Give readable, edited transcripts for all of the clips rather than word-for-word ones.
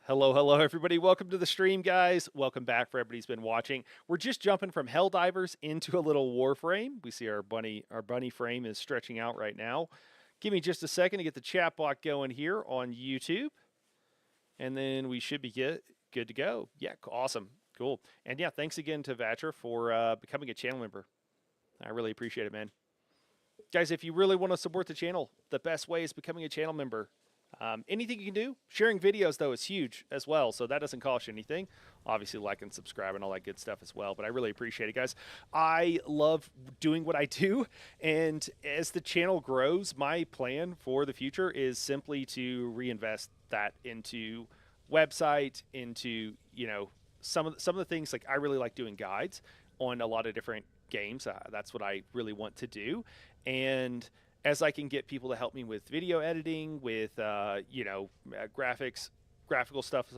Hello, hello, everybody. Welcome to the stream, guys. Welcome back for everybody who's been watching. We're just jumping from Helldivers into a little Warframe. We see our bunny frame is stretching out right now. Give me just a second to get the chat bot going here on YouTube, and then we should be good to go. Yeah, awesome, cool. And yeah, thanks again to Vatra for becoming a channel member. I really appreciate it, man. Guys, if you really want to support the channel, the best way is becoming a channel member. Anything you can do. Sharing videos, though, is huge as well, so that doesn't cost you anything. Obviously, like and subscribe and all that good stuff as well, but I really appreciate it, guys. I love doing what I do, and as the channel grows, my plan for the future is simply to reinvest that into website, into, some of the things. Like, I really like doing guides on a lot of different games. That's what I really want to do, and as I can get people to help me with video editing, with graphics, graphical stuff,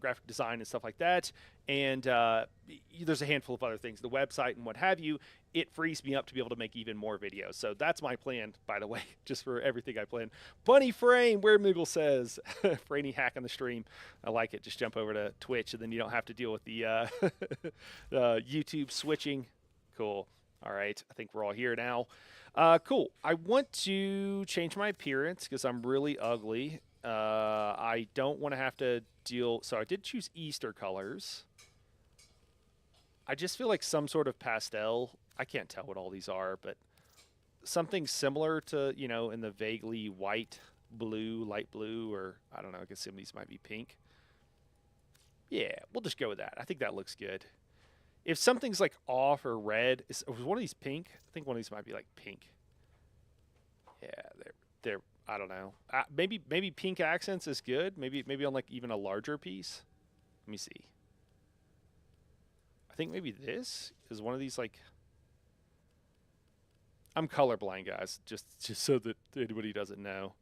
graphic design and stuff like that, and there's a handful of other things, the website and what have you, it frees me up to be able to make even more videos. So that's my plan, by the way, just for everything I plan. Bunny Frame, where Miggle says, for any hack on the stream, I like it. Just jump over to Twitch, and then you don't have to deal with the YouTube switching. Cool. All right, I think we're all here now. Cool. I want to change my appearance because I'm really ugly. I don't want to have to deal... So I did choose Easter colors. I just feel like some sort of pastel. I can't tell what all these are, but something similar to, in the vaguely white, blue, light blue, or I don't know. I guess some of these might be pink. Yeah, we'll just go with that. I think that looks good. If something's like off or red, was one of these pink? I think one of these might be like pink. Yeah, they're I don't know. Maybe pink accents is good. Maybe on like even a larger piece. Let me see. I think maybe this is one of these like. I'm colorblind, guys. Just so that anybody doesn't know,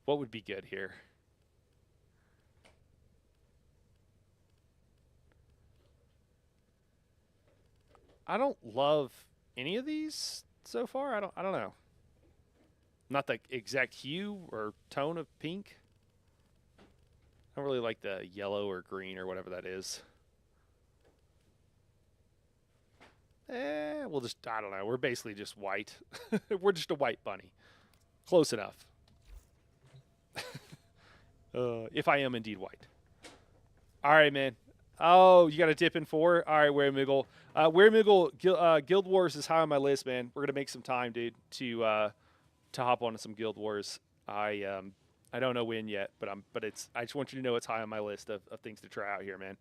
what would be good here. I don't love any of these so far. I don't know. Not the exact hue or tone of pink. I don't really like the yellow or green or whatever that is. We'll just, I don't know. We're basically just white. We're just a white bunny. Close enough. If I am indeed white. All right, man. Oh, you got to dip in 4? All right, Weremiggle. Weremiggle, Guild Wars is high on my list, man. We're going to make some time, dude, to hop onto some Guild Wars. I don't know when yet, but I just want you to know it's high on my list of things to try out here, man.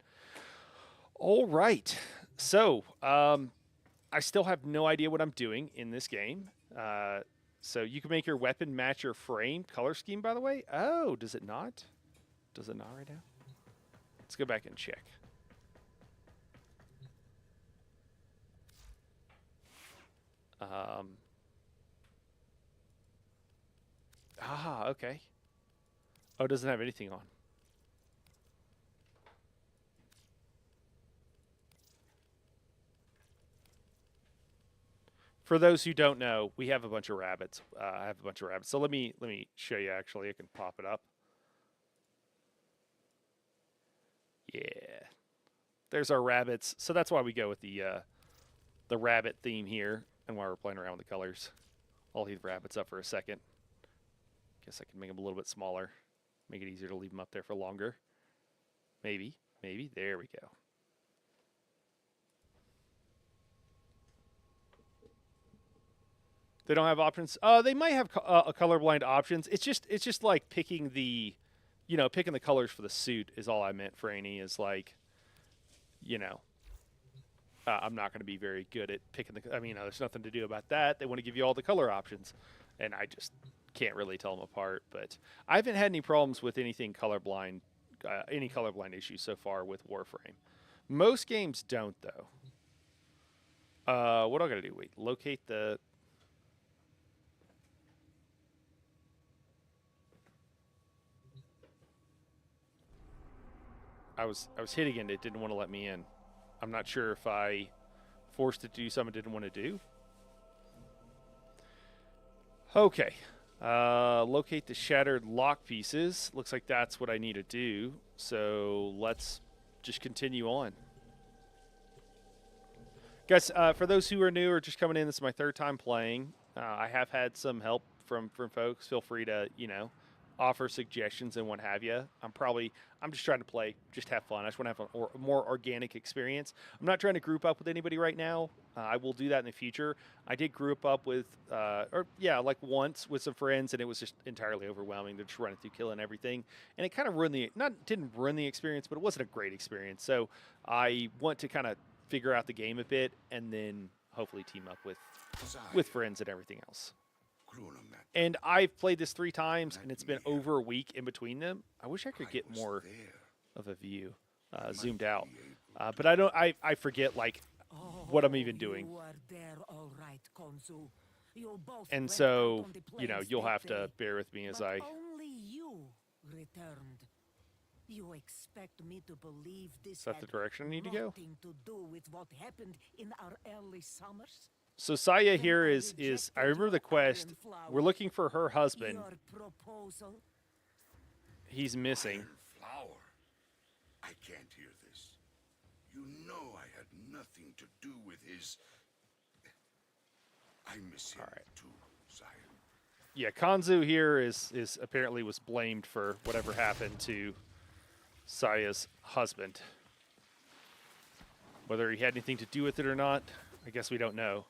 All right. So, I still have no idea what I'm doing in this game. So you can make your weapon match your frame color scheme, by the way. Oh, does it not? Does it not right now? Let's go back and check. Okay. Oh, it doesn't have anything on. For those who don't know, we have a bunch of rabbits. I have a bunch of rabbits. So let me show you. Actually, I can pop it up. Yeah, there's our rabbits. So that's why we go with the rabbit theme here, and why we're playing around with the colors. I'll leave the rabbits up for a second. Guess I can make them a little bit smaller, make it easier to leave them up there for longer. Maybe. There we go. They don't have options. They might have colorblind options. It's just like picking the, picking the colors for the suit is all I meant, Franny. Is like, I'm not going to be very good at picking the. I mean, there's nothing to do about that. They want to give you all the color options, and I just can't really tell them apart. But I haven't had any problems with anything colorblind, any colorblind issues so far with Warframe. Most games don't, though. What do I got to do? Wait, locate the. I was hitting it. It didn't want to let me in. I'm not sure if I forced it to do something it didn't want to do. Okay. Locate the shattered lock pieces. Looks like that's what I need to do. So let's just continue on. Guys, for those who are new or just coming in, this is my third time playing. I have had some help from folks. Feel free to, offer suggestions and what have you. I'm just trying to play, just have fun. I just want to have a more organic experience. I'm not trying to group up with anybody right now. I will do that in the future. I did group up with, like once with some friends, and it was just entirely overwhelming. They're just running through killing everything, and it kind of didn't ruin the experience, but it wasn't a great experience. So I want to kind of figure out the game a bit, and then hopefully team up with friends and everything else. And I've played this 3 times, and it's been over a week in between them. I wish I could get more of a view zoomed out, but I don't. I forget like what I'm even doing. And so, you'll have to bear with me as I. Only you returned. You expect me to believe this Is that the direction I need to go? nothing to do with what happened in our early summers? So Saya here is I remember the quest. We're looking for her husband. Your proposal? He's missing. Iron flower. I can't hear this. You know I had nothing to do with his. I miss him too, Sire. Yeah, Kanzu here is apparently was blamed for whatever happened to Saya's husband. Whether he had anything to do with it or not, I guess we don't know.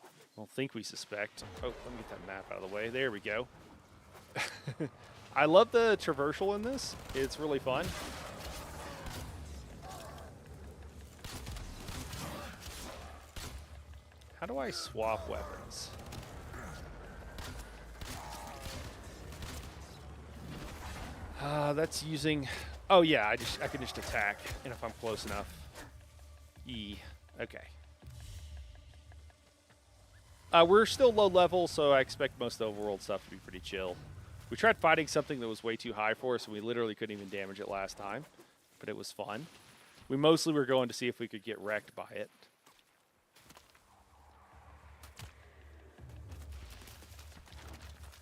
I don't think we suspect. Oh, let me get that map out of the way. There we go. I love the traversal in this. It's really fun. How do I swap weapons? That's using... Oh, yeah, I can just attack, and if I'm close enough. E. Okay. We're still low level, so I expect most of the overworld stuff to be pretty chill. We tried fighting something that was way too high for us, and we literally couldn't even damage it last time. But it was fun. We mostly were going to see if we could get wrecked by it.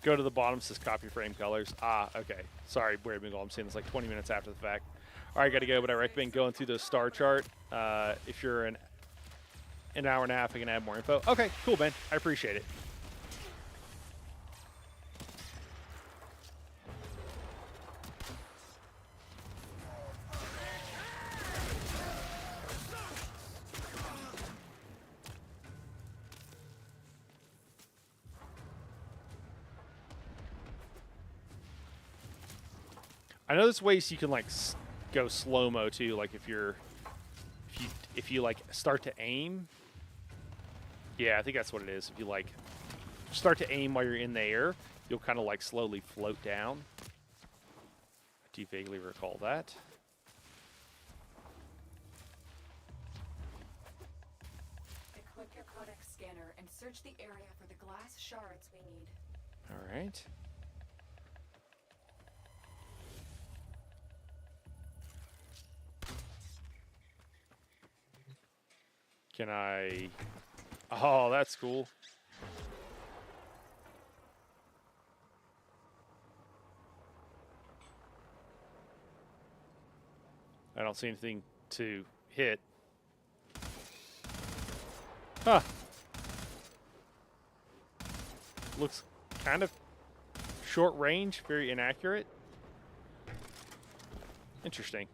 Go to the bottom, says copy frame colors. Ah, okay. Sorry, Brave Mingle, I'm saying this like 20 minutes after the fact. All right, got to go, but I recommend going through the star chart. If you're an hour and a half, I can add more info. Okay, cool, man. I appreciate it. I know there's ways you can like go slow-mo too, like if you like start to aim. Yeah, I think that's what it is. If you like start to aim while you're in the air, you'll kind of like slowly float down. I do vaguely recall that. Equip your codex scanner and search the area for the glass shards we need. All right. Can I... Oh, that's cool. I don't see anything to hit. Huh. Looks kind of short range, very inaccurate. Interesting.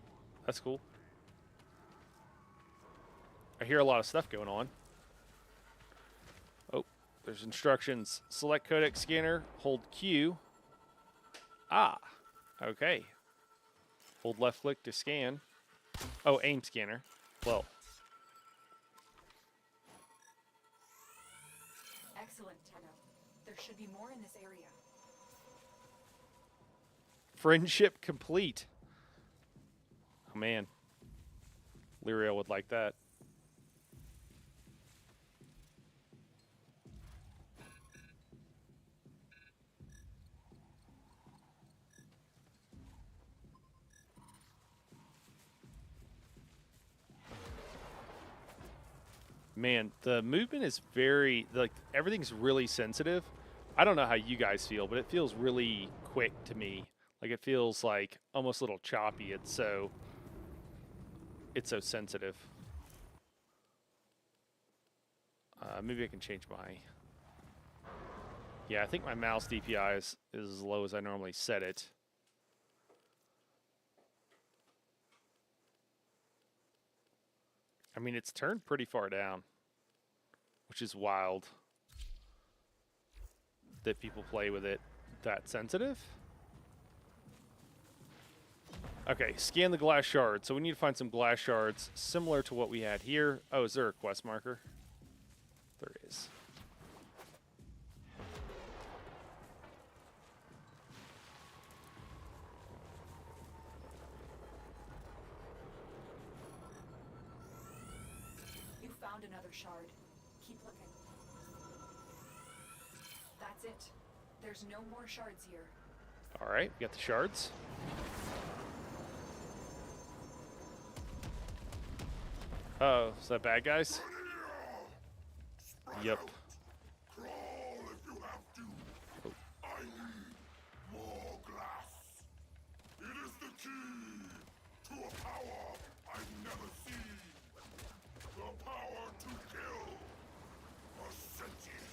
That's cool. I hear a lot of stuff going on. Oh, there's instructions. Select codex scanner, hold Q. Ah, okay. Hold left click to scan. Oh, aim scanner. Well. Excellent, Tenno. There should be more in this area. Friendship complete. Oh, man. Lyria would like that. Man, the movement is very, like, everything's really sensitive. I don't know how you guys feel, but it feels really quick to me. Like it feels like almost a little choppy. It's so sensitive. Maybe I can change my. Yeah, I think my mouse DPI is as low as I normally set it. I mean, it's turned pretty far down, which is wild that people play with it that sensitive. Okay, scan the glass shard. So we need to find some glass shards similar to what we had here. Oh, is there a quest marker? There is. You found another shard. Keep looking. That's it. There's no more shards here. All right, we got the shards. Oh, is that bad guys? Yep. Crawl if you have to. I need more glass. It is the key to a power I've never seen. The power to kill a sentient.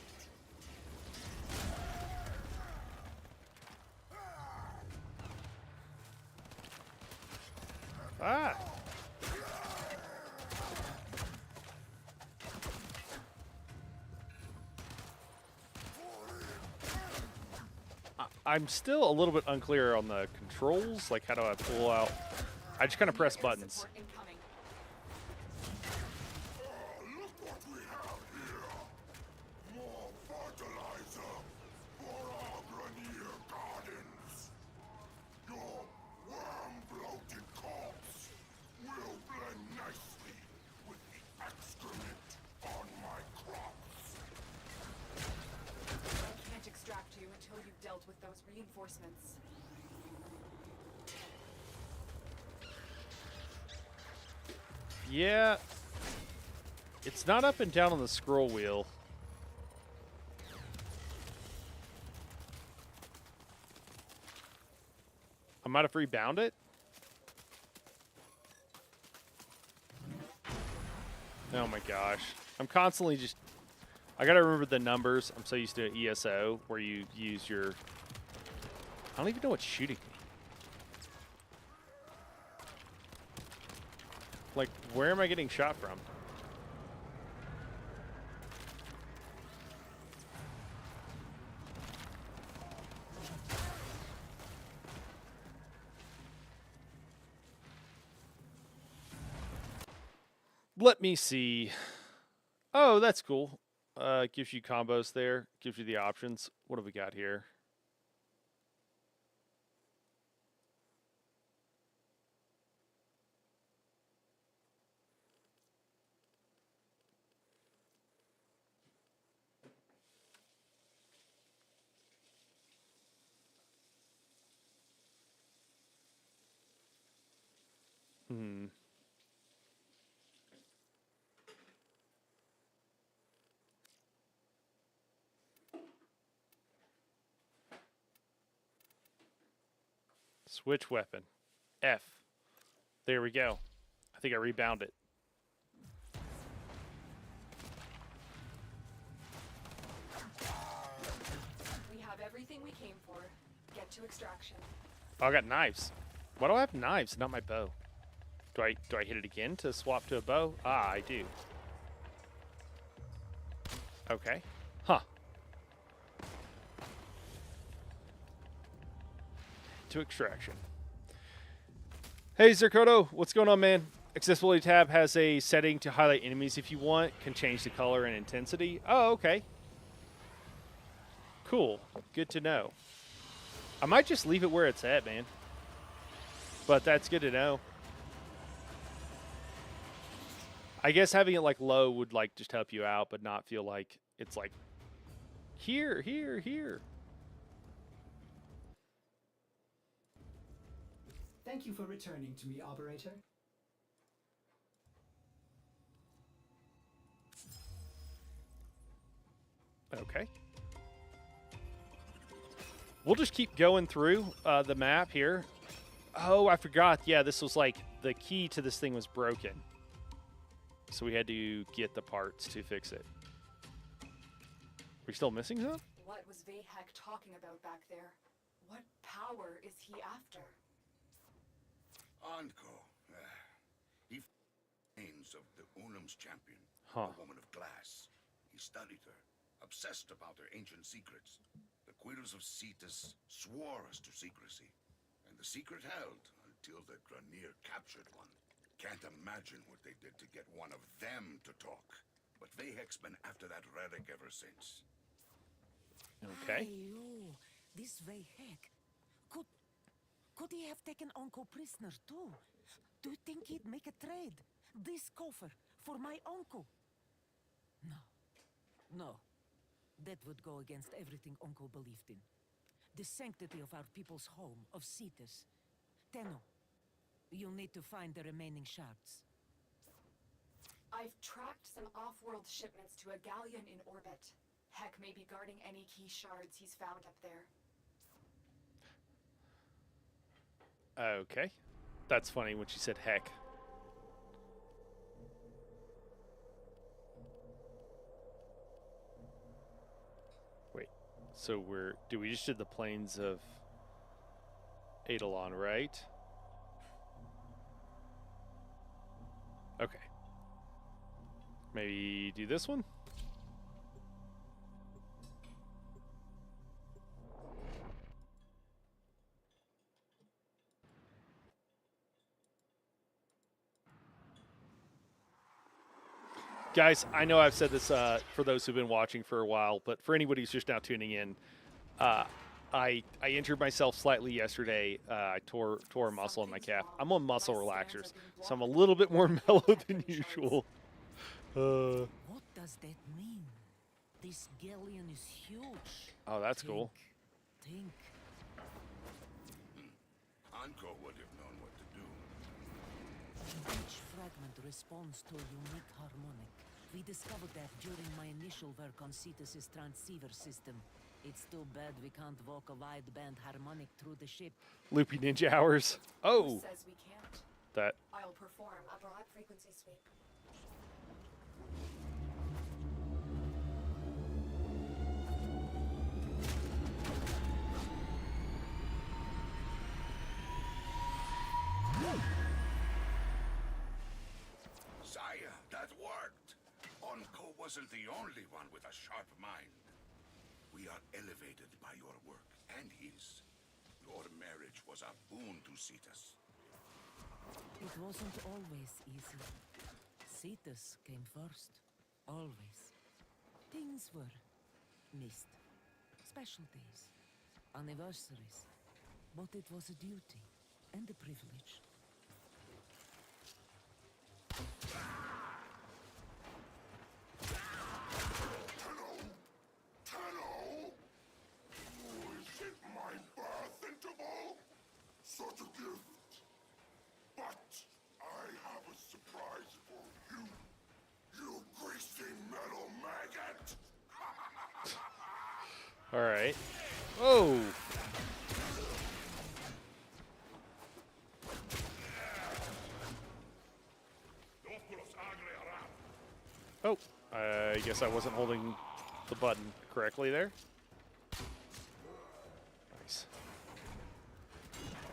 Ah. I'm still a little bit unclear on the controls. Like, how do I pull out? I just kind of press buttons. Support incoming. Look what we have here. More fertilizer for our Grenier gardens. Your worm-bloated corpse will blend nicely with the excrement on my crops. I can't extract you until you've dealt with those reinforcements. Yeah. It's not up and down on the scroll wheel. I might have rebound it. Oh my gosh. I'm constantly just... I gotta remember the numbers. I'm so used to ESO, where you use your... I don't even know what's shooting me. Like, where am I getting shot from? Let me see. Oh, that's cool. Gives you combos there. Gives you the options. What have we got here? Hmm. Switch weapon. F. There we go. I think I rebound it. We have everything we came for. Get to extraction. Oh, I got knives. Why do I have knives, not my bow? Do I hit it again to swap to a bow? Ah, I do. Okay. Huh. To extraction. Hey, Zerkoto, what's going on, man? Accessibility tab has a setting to highlight enemies if you want. Can change the color and intensity. Oh, okay. Cool. Good to know. I might just leave it where it's at, man. But that's good to know. I guess having it like low would like just help you out, but not feel like it's like here, here, here. Thank you for returning to me, operator. Okay. we'll just keep going through the map here. Oh, I forgot. Yeah, this was like the key to this thing was broken. So we had to get the parts to fix it. We still missing something? What was Vahek talking about back there? What power is he after? Anko. He remains of the Unum's champion, Huh. a woman of glass. He studied her, obsessed about her ancient secrets. The Quitters of Cetus swore us to secrecy, and the secret held until the Granir captured one. Can't imagine what they did to get one of them to talk. But Vahek's been after that relic ever since. Okay. Ayo, this way heck. Could he have taken Uncle prisoner too? Do you think he'd make a trade? This coffer for my uncle? No. That would go against everything Uncle believed in. The sanctity of our people's home, of Cetus. Tenno, you'll need to find the remaining shards. I've tracked some off-world shipments to a galleon in orbit. Heck may be guarding any key shards he's found up there. Okay. That's funny when she said heck. Wait. So we just did the plains of Eidolon, right? Okay. Maybe do this one? Guys, I know I've said this for those who've been watching for a while, but for anybody who's just now tuning in, I injured myself slightly yesterday. I tore a muscle in my calf. I'm on muscle relaxers, so I'm a little bit more mellow than usual. What does that mean? This galleon is huge. Oh, that's cool. Think. Anko would have known what to do. Each fragment responds to a unique harmonic. We discovered that during my initial work on Cetus's transceiver system. It's too bad we can't walk a wide-band harmonic through the ship. Loopy ninja hours. Oh, Who says we can't? that. I'll perform a broad frequency sweep. Sire, that worked. Anko wasn't the only one with a sharp mind. We are elevated by your work and his. Your marriage was a boon to Cetus. It wasn't always easy. Cetus came first. Always. Things were missed. Special days. Anniversaries. But it was a duty and a privilege. Tenno! Is it my birth interval? Such a gift. But I have a surprise for you. You greasy metal maggot! All right. Oh. Oh, I guess I wasn't holding the button correctly there. Nice.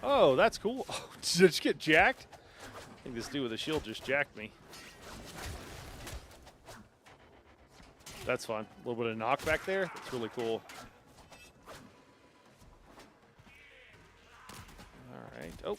Oh, that's cool. Oh, did I just get jacked? I think this dude with the shield just jacked me. That's fun. A little bit of knockback there. That's really cool. All right. Oh.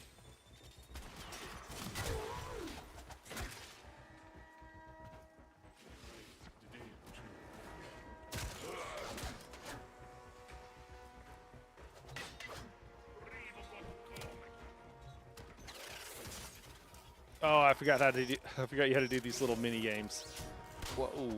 Oh, I forgot how to do. I forgot you had to do these little mini games. Whoa.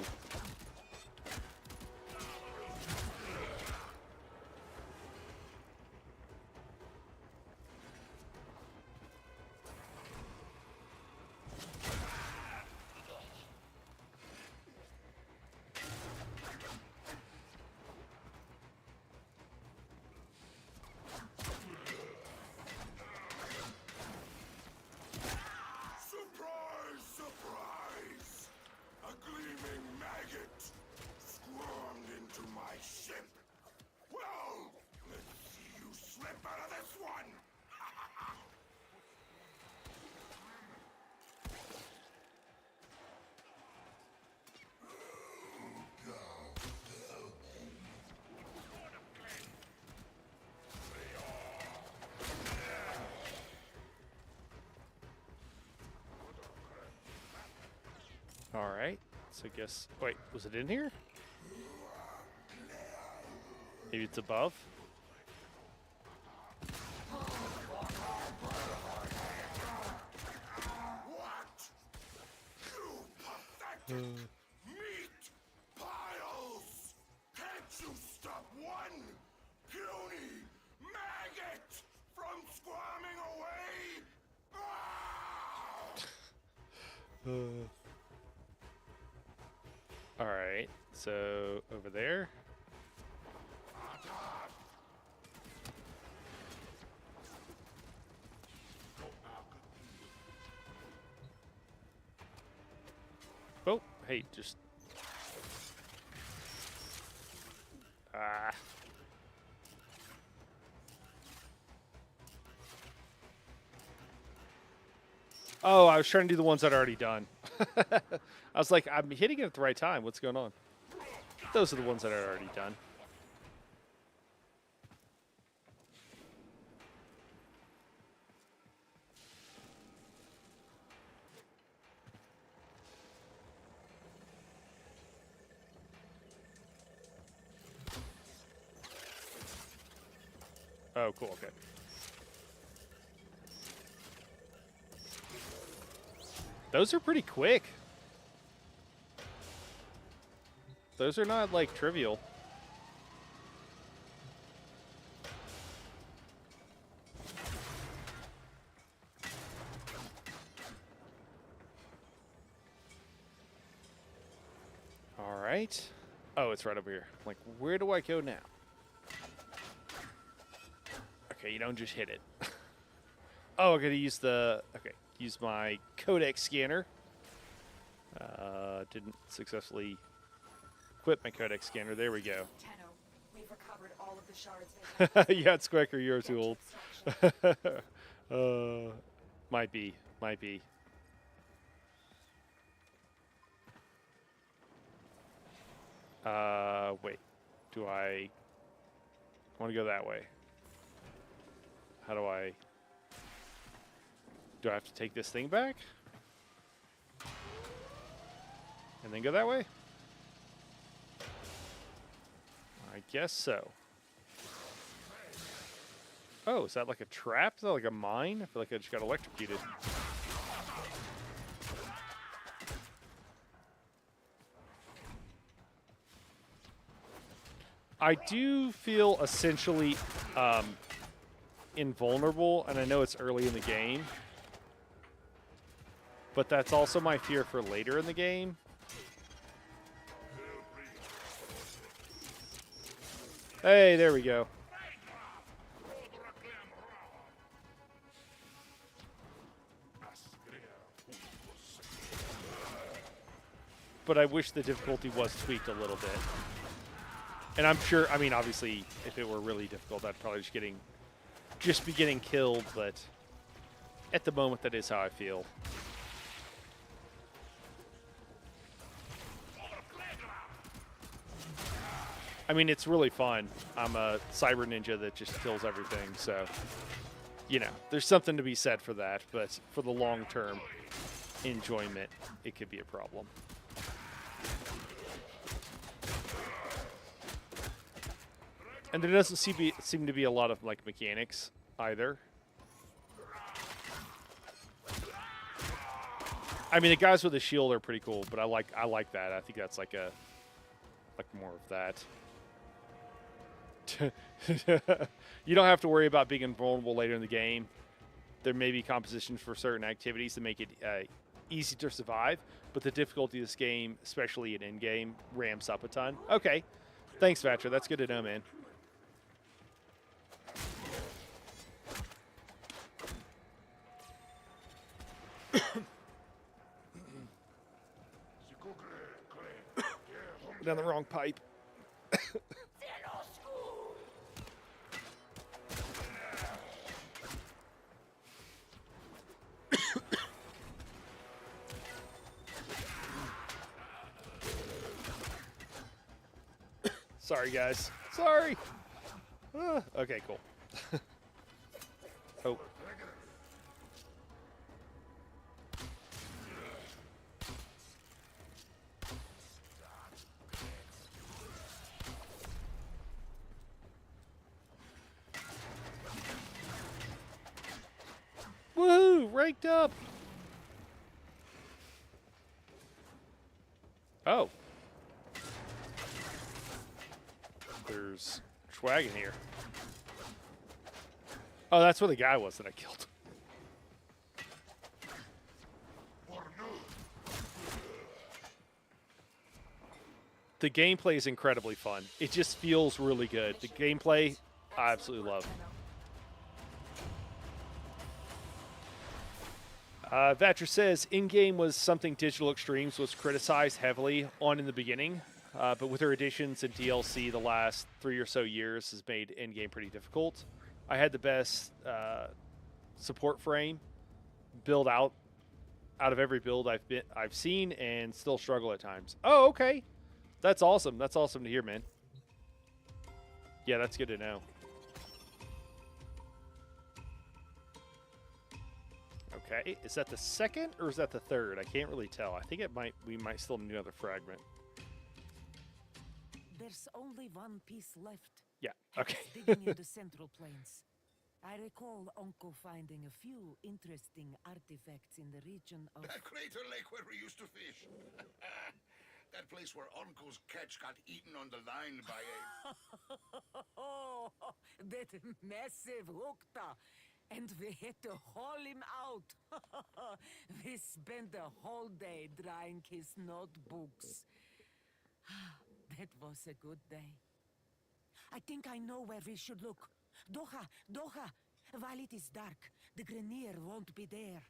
All right. So I guess. Wait, was it in here? Maybe it's above. Meat piles! Can't you stop one puny maggot from squirming away? All right. So over there. Oh, hey, just. Ah. Oh, I was trying to do the ones that are already done. I was like, I'm hitting it at the right time. What's going on? Those are the ones that are already done. Oh, cool. Okay. Those are pretty quick. Those are not, like, trivial. All right. Oh, it's right over here. I'm like, where do I go now? Okay, you don't just hit it. Oh, I gotta use the... Okay, use my codec scanner. Didn't successfully equip my codec scanner. There we go. Tenno, we've recovered all of the shards they Yeah, it's quicker. You're Get too to old. extraction. Might be. Might be. Wait. Do I want to go that way? How do I... Do I have to take this thing back? And then go that way? I guess so. Oh, is that like a trap? Is that like a mine? I feel like I just got electrocuted. I do feel essentially invulnerable, and I know it's early in the game, but that's also my fear for later in the game. Hey, there we go. But I wish the difficulty was tweaked a little bit. And I'm sure, I mean, obviously, if it were really difficult, I'd probably just be getting killed, but at the moment, that is how I feel. I mean, it's really fun. I'm a cyber ninja that just kills everything, so, you know, there's something to be said for that, but for the long-term enjoyment, it could be a problem. And there doesn't seem to be a lot of, like, mechanics either. I mean, the guys with the shield are pretty cool, but I like that. I think that's like more of that. You don't have to worry about being invulnerable later in the game. There may be compositions for certain activities to make it easy to survive, but the difficulty of this game, especially in in-game, ramps up a ton. Okay. Thanks, Vatra. That's good to know, man. Down the wrong pipe. Sorry, guys. Sorry. Okay, cool. Oh. Woohoo! Ranked up! Oh. There's swag in here. Oh, that's where the guy was that I killed. The gameplay is incredibly fun. It just feels really good. The gameplay, I absolutely love. Vatcher says, in-game was something Digital Extremes was criticized heavily on in the beginning, but with their additions and DLC the last 3 or so years has made in-game pretty difficult. I had the best support frame build out of every build I've seen, and still struggle at times. Oh, okay. That's awesome. That's awesome to hear, man. Yeah, that's good to know. Okay, is that the second or is that the third? I can't really tell. I think we might still need another fragment. There's only one piece left. Yeah, It's okay. digging in the central plains. I recall Uncle finding a few interesting artifacts in the region of... That crater lake where we used to fish. That place where Uncle's catch got eaten on the line by a... Oh, that massive hookta. And we had to haul him out. We spent the whole day drying his notebooks. That was a good day. I think I know where we should look. Doha, Doha. While it is dark, the Grenier won't be there.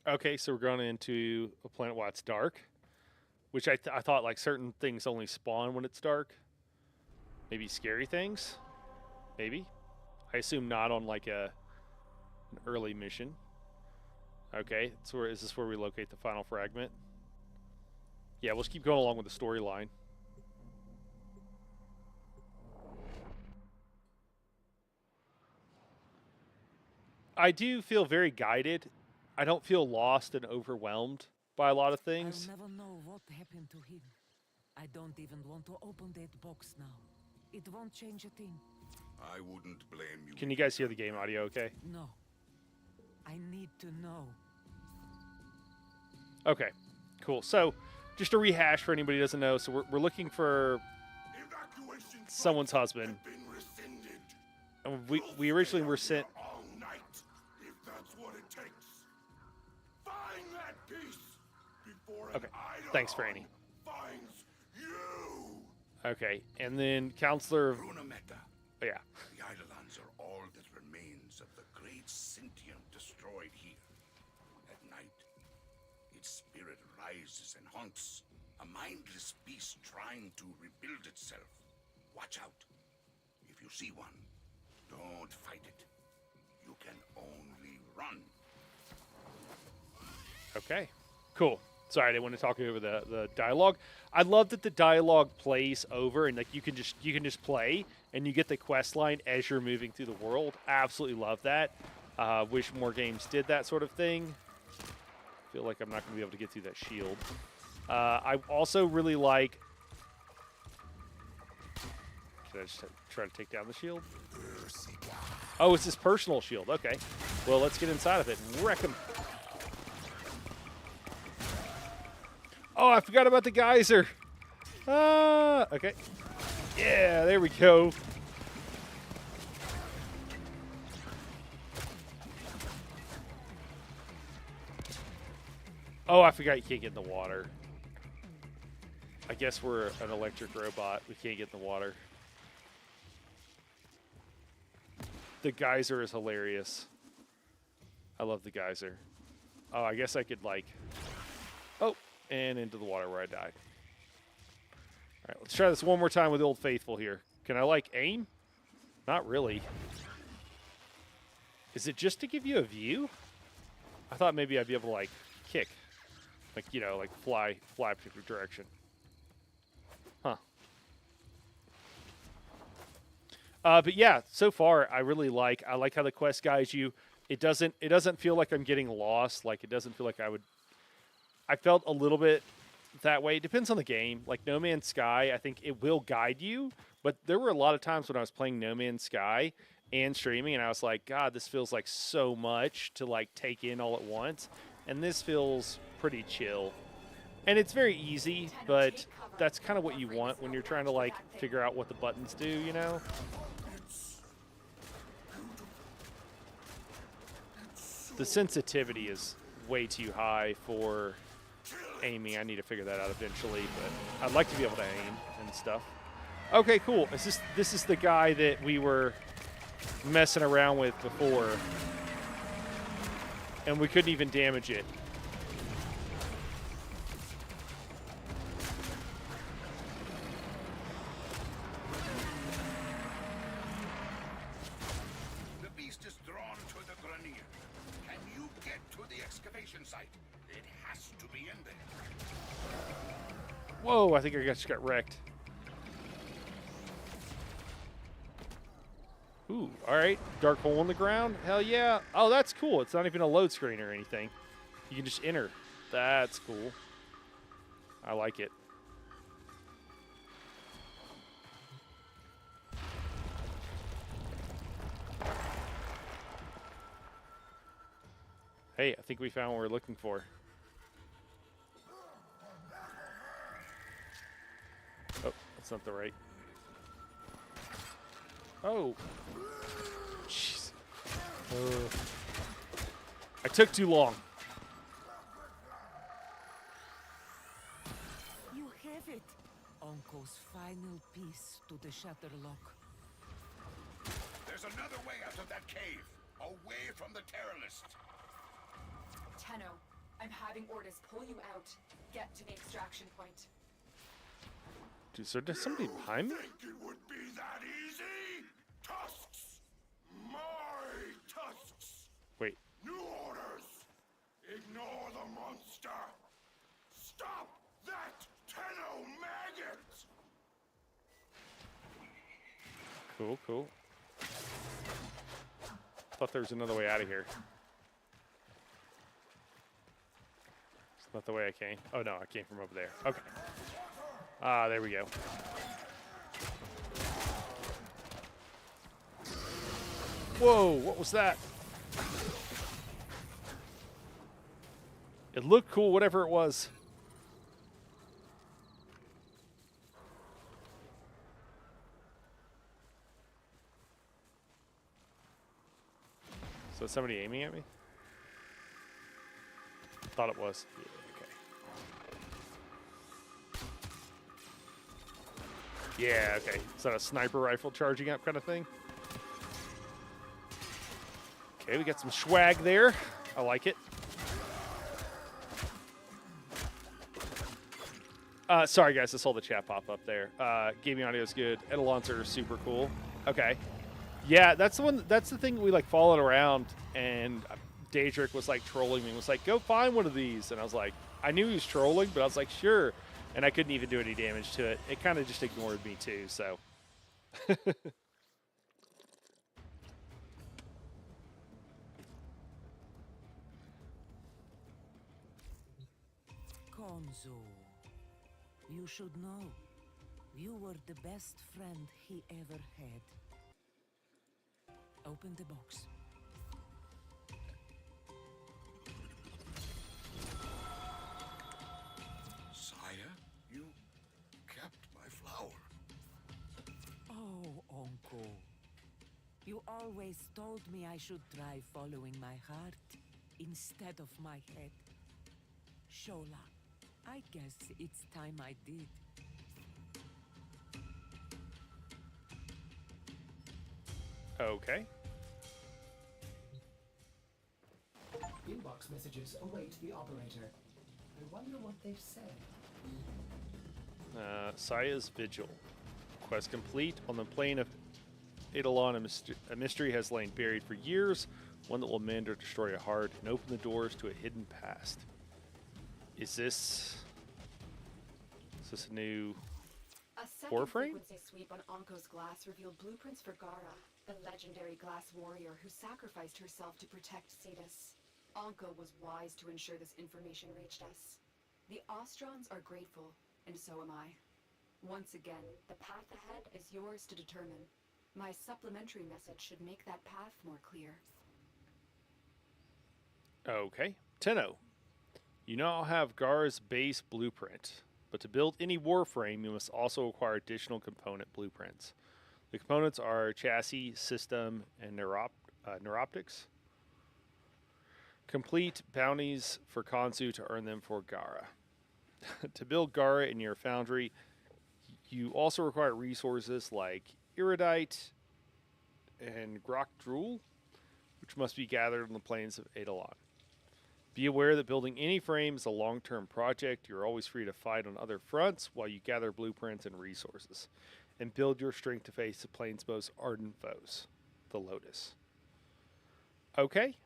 Okay, so we're going into a planet while it's dark, which I thought like certain things only spawn when it's dark. Maybe scary things? Maybe. I assume not on like an early mission. Okay, so is this where we locate the final fragment? Yeah, we'll just keep going along with the storyline. I do feel very guided. I don't feel lost and overwhelmed by a lot of things. I'll never know what happened to him. I don't even want to open that box now. It won't change a thing. I wouldn't blame you. Can you guys hear the game audio okay? No. I need to know. Okay, cool. So, just a rehash for anybody who doesn't know. So we're looking for Evacuation someone's flights husband. have been rescinded. And we originally were sent... All night, if that's what it takes. Find that piece before an Okay, thanks, Franny. finds you. Okay, and then Counselor... Brunameta. Oh, yeah. The Eidolons are all that remains of the great sentient destroyed here. At night, its spirit rises and haunts, a mindless beast trying to rebuild itself. Watch out. If you see one, don't fight it. You can only run. Okay, cool. Sorry, I didn't want to talk over the dialogue. I love that the dialogue plays over and like you can just play and you get the quest line as you're moving through the world. Absolutely love that. Wish more games did that sort of thing. Feel like I'm not going to be able to get through that shield. I also really like... Should I just try to take down the shield? Oh, it's his personal shield. Okay. Well, let's get inside of it and wreck him. Oh, I forgot about the geyser. Okay. Yeah, there we go. Oh, I forgot you can't get in the water. I guess we're an electric robot. We can't get in the water. The geyser is hilarious. I love the geyser. Oh, I guess I could like... Oh, and into the water where I died. All right, let's try this one more time with the Old Faithful here. Can I like aim? Not really. Is it just to give you a view? I thought maybe I'd be able to like kick. Like, you know, like fly a particular direction. Huh. But yeah, so far I like how the quest guides you. It doesn't feel like I'm getting lost. Like it doesn't feel like I felt a little bit that way. It depends on the game. Like No Man's Sky, I think it will guide you, but there were a lot of times when I was playing No Man's Sky and streaming, and I was like, God, this feels like so much to like take in all at once, and this feels pretty chill. And it's very easy, but that's kind of what you want when you're trying to like figure out what the buttons do, you know? The sensitivity is way too high for aiming. I need to figure that out eventually, but I'd like to be able to aim and stuff. Okay, cool. This is the guy that we were messing around with before, and we couldn't even damage it. The beast is drawn to the Grenier. Can you get to the excavation site? It has to be in there. Whoa, I think I just got wrecked. Ooh, all right. Dark hole in the ground? Hell yeah. Oh, that's cool. It's not even a load screen or anything. You can just enter. That's cool. I like it. Hey, I think we found what we're looking for. Oh, that's not the right. Oh. Jeez. I took too long. You have it. Uncle's final piece to the Shatterlock. There's another way out of that cave. Away from the terrorist. Tenno, I'm having Ordis pull you out. Get to the extraction point. Dude, so there's somebody behind me? Think it would be that easy? Tusks! My tusks! Wait. New orders! Ignore the monster! Stop that Tenno maggot! Cool, cool. Thought there was another way out of here. It's not the way I came. Oh no, I came from over there. Okay. Ah, there we go. Whoa, what was that? It looked cool, whatever it was. So is somebody aiming at me? Thought it was. Yeah, okay. Is that a sniper rifle charging up kind of thing? Okay, we got some swag there. I like it. Sorry, guys. I saw the chat pop up there. Gaming audio is good. Etalons are super cool. Okay. Yeah, that's the one. That's the thing we like followed around, and Daedric was like trolling me. Was like, "Go find one of these," and I was like, I knew he was trolling, but I was like, "Sure." And I couldn't even do any damage to it. It kind of just ignored me too. So. Konzo, you should know. You were the best friend he ever had. Open the box. Sire, you kept my flower. Oh, Uncle. You always told me I should try following my heart instead of my head. Shola, I guess it's time I did. Okay. Inbox messages await the operator. I wonder what they've said. Saya's Vigil. Quest complete. On the plane of Eidolon, a mystery has lain buried for years. One that will mend or destroy a heart and open the doors to a hidden past. Is this a new A second Warframe? frequency sweep on Anko's glass revealed blueprints for Gara, the legendary glass warrior who sacrificed herself to protect Cetus. Anko was wise to ensure this information reached us. The Ostrons are grateful, and so am I. Once again, the path ahead is yours to determine. My supplementary message should make that path more clear. Okay. Tenno. You now have Gar's base blueprint, but to build any Warframe, you must also acquire additional component blueprints. The components are chassis, system, and neuroptics. Complete bounties for Kansu to earn them for Gara. To build Gara in your foundry, you also require resources like iridite and grok drool, which must be gathered on the plains of Eidolon. Be aware that building any frame is a long-term project. You're always free to fight on other fronts while you gather blueprints and resources, and build your strength to face the plane's most ardent foes, the Lotus. Okay,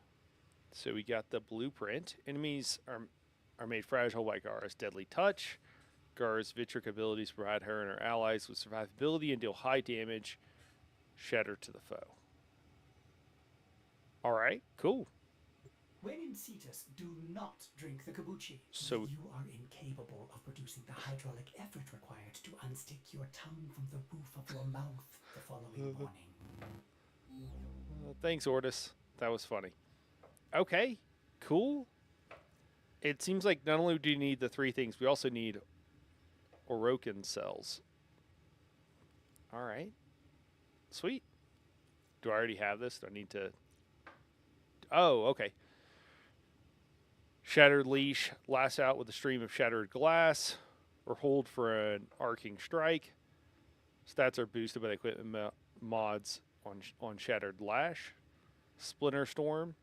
so we got the blueprint. Enemies are made fragile by Gara's deadly touch. Gara's Vitric abilities provide her and her allies with survivability and deal high damage, shatter to the foe. Alright, cool. When in Cetus, do not drink the kombucha. So You are incapable of producing the hydraulic effort required to unstick your tongue from the roof of your mouth the following morning. thanks, Ortis. That was funny. Okay, cool. It seems like not only do you need the three things, we also need Orokin cells. Alright. Sweet. Do I already have this? Do I need to... Oh, okay. Shattered Leash. Lash out with a stream of shattered glass. Or hold for an arcing strike. Stats are boosted by the equipment mods on Shattered Lash. Splinter Storm.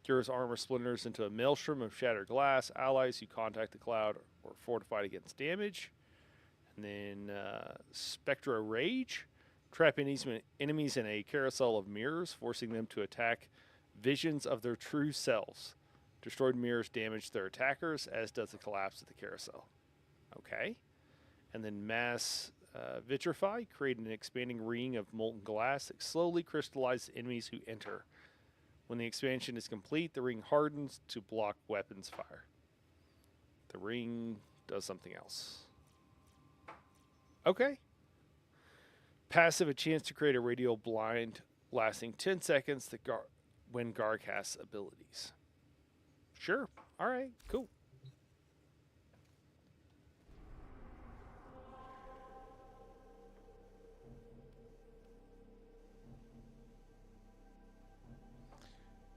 Cures armor splinters into a maelstrom of shattered glass. Allies who contact the cloud are fortified against damage. And then Spectra Rage. Trap enemies in a carousel of mirrors, forcing them to attack visions of their true selves. Destroyed mirrors damage their attackers, as does the collapse of the carousel. Okay. And then Mass Vitrify. Create an expanding ring of molten glass that slowly crystallizes enemies who enter. When the expansion is complete, the ring hardens to block weapons fire. The ring does something else. Okay. Passive, a chance to create a radial blind lasting 10 seconds when Gar casts abilities. Sure. All right. Cool.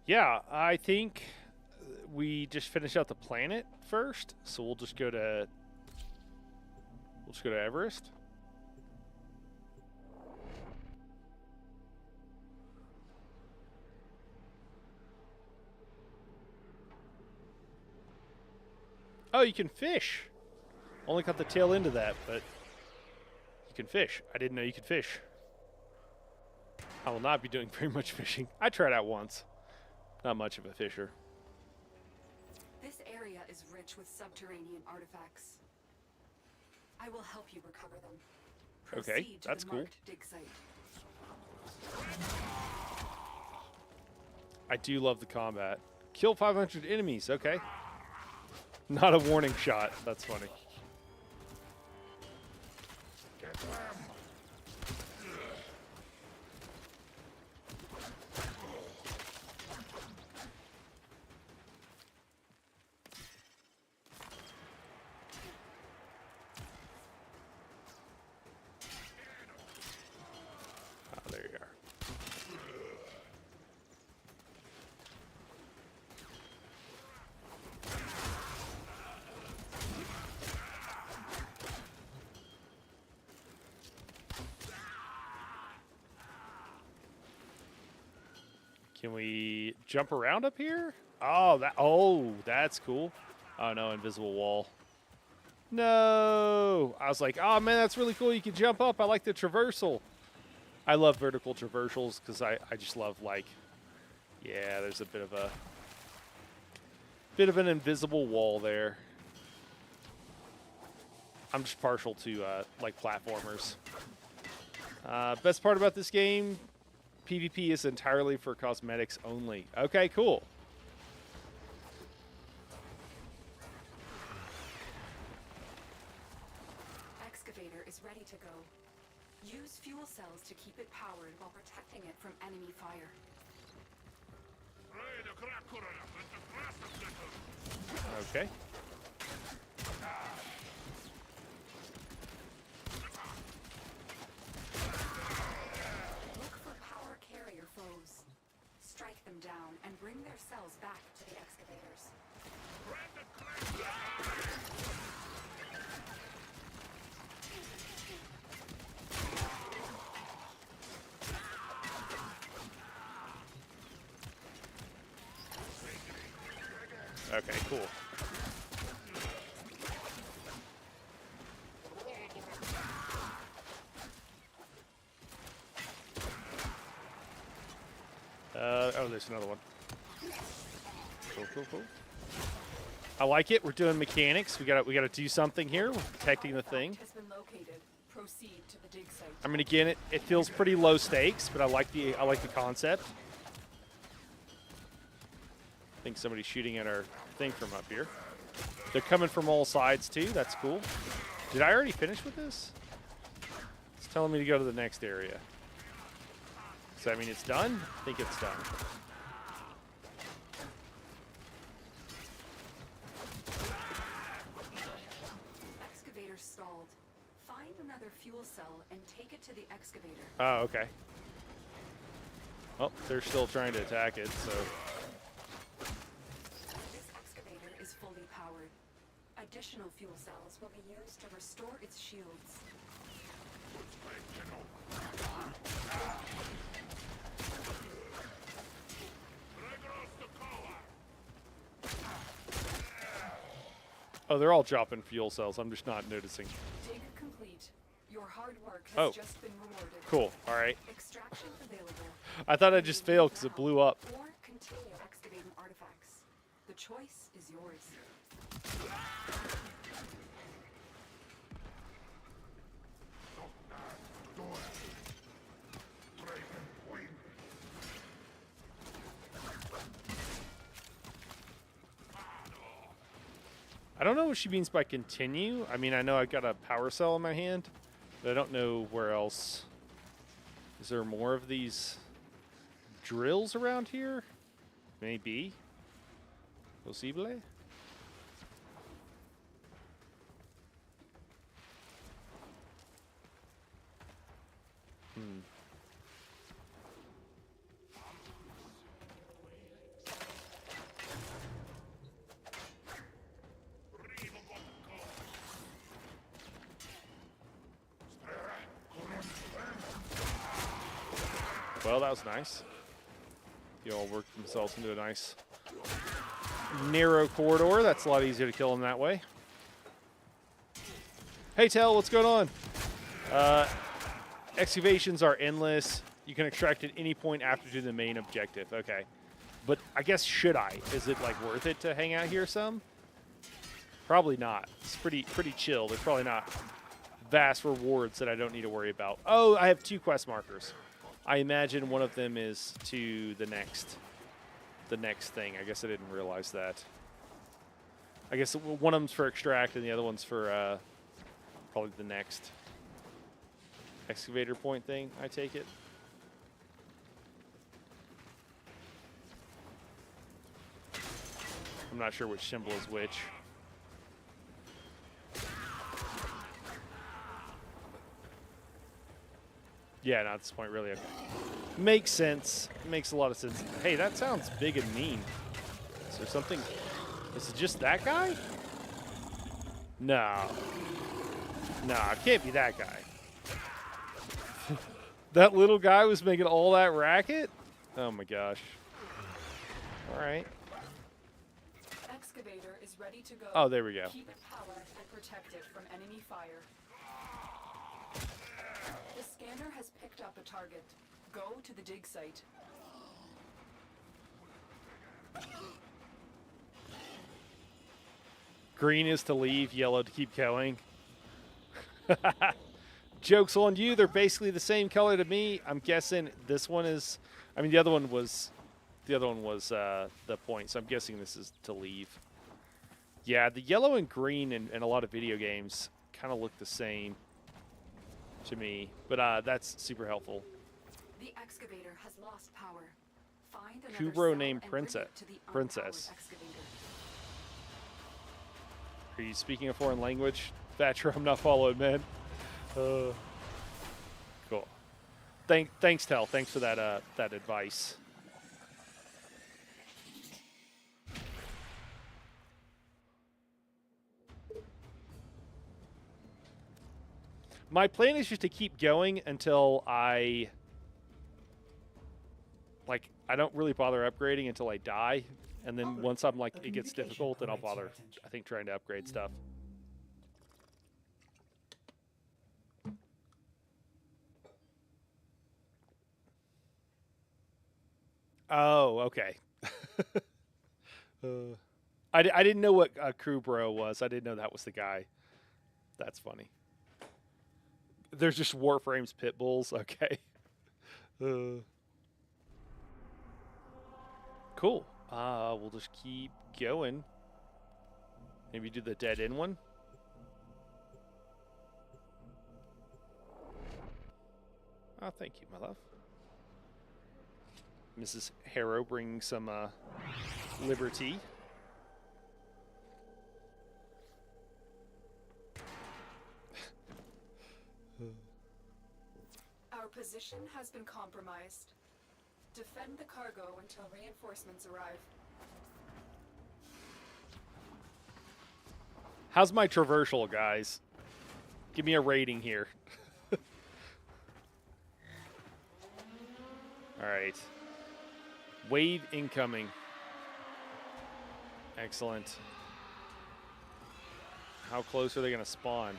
Yeah, I think we just finish out the planet first, so we'll just go to Everest. Oh, you can fish. Only caught the tail end of that, but you can fish. I didn't know you could fish. I will not be doing very much fishing. I tried out once. Not much of a fisher. This area is rich with subterranean artifacts. I will help you recover them. Okay, Proceed to that's the cool. marked dig site. I do love the combat. Kill 500 enemies. Okay. Not a warning shot. That's funny. Oh, there you are. Can we jump around up here? Oh, that's cool. Oh no, invisible wall. No! I was like, oh man, that's really cool. You can jump up. I like the traversal. I love vertical traversals because I just love, like, yeah, there's a bit of an invisible wall there. I'm just partial to like platformers. Best part about this game, PvP is entirely for cosmetics only. Okay, cool. Excavator is ready to go. Use fuel cells to keep it powered while protecting it from enemy fire. Okay. Look for power carrier foes. Strike them down and bring their cells back to the excavators. Okay, cool. Oh, there's another one. Cool, cool, cool. I like it. We're doing mechanics. We gotta do something here. We're protecting the thing. Has been located. Proceed to the dig site. I mean, again, it feels pretty low stakes, but I like the concept. I think somebody's shooting at our thing from up here. They're coming from all sides too. That's cool. Did I already finish with this? It's telling me to go to the next area. So I mean, it's done. I think it's done. Excavator stalled. Find another fuel cell and take it to the excavator. Oh, okay. Oh, they're still trying to attack it, so. This excavator is fully powered. Additional fuel cells will be used to restore its shields. Oh, they're all dropping fuel cells. I'm just not noticing. Dig complete. Your hard work has just been rewarded. Cool. All right. Extraction available. I thought I just failed because it blew up. Or continue excavating artifacts. The choice is yours. I don't know what she means by continue. I mean, I know I've got a power cell in my hand, but I don't know where else. Is there more of these drills around here? Maybe. Possible? Well, that was nice. You all worked themselves into a nice narrow corridor. That's a lot easier to kill them that way. Hey, Tell, what's going on? Excavations are endless. You can extract at any point after doing the main objective. Okay. But I guess, should I? Is it, like, worth it to hang out here some? Probably not. It's pretty chill. There's probably not vast rewards that I don't need to worry about. Oh, I have 2 quest markers. I imagine one of them is to the next thing. I guess I didn't realize that. I guess one of them's for extract and the other one's for probably the next excavator point thing, I take it. I'm not sure which symbol is which. Yeah, not at this point, really. Okay. Makes sense. Makes a lot of sense. Hey, that sounds big and mean. Is there something? Is it just that guy? No. No, it can't be that guy. That little guy was making all that racket? Oh my gosh. All right. Excavator is ready to go. Oh, there we go. Keep it powered and protect it from enemy fire. The scanner has picked up a target. Go to the dig site. Green is to leave, yellow to keep going. Joke's on you. They're basically the same color to me. I'm guessing this one is. I mean, the other one was the point. So I'm guessing this is to leave. Yeah, the yellow and green in a lot of video games kind of look the same. to me, but that's super helpful. The excavator has lost power. Find another Kubro cell named and bring it Princess. to the unpowered Princess. excavator. Are you speaking a foreign language? Thatcher, I'm not following, man. Cool. Thanks, Tell. Thanks for that that advice. My plan is just to keep going until I don't really bother upgrading until I die, and then once I'm like it gets difficult, then I'll bother. I think trying to upgrade stuff. Oh, okay. I didn't know what a crew bro was. I didn't know that was the guy. That's funny. There's just Warframe's pit bulls. Okay. Cool. We'll just keep going. Maybe do the dead end one. Oh, thank you, my love. Mrs. Harrow bringing some liberty. Our position has been compromised. Defend the cargo until reinforcements arrive. How's my traversal, guys? Give me a rating here. All right. Wave incoming. Excellent. How close are they going to spawn?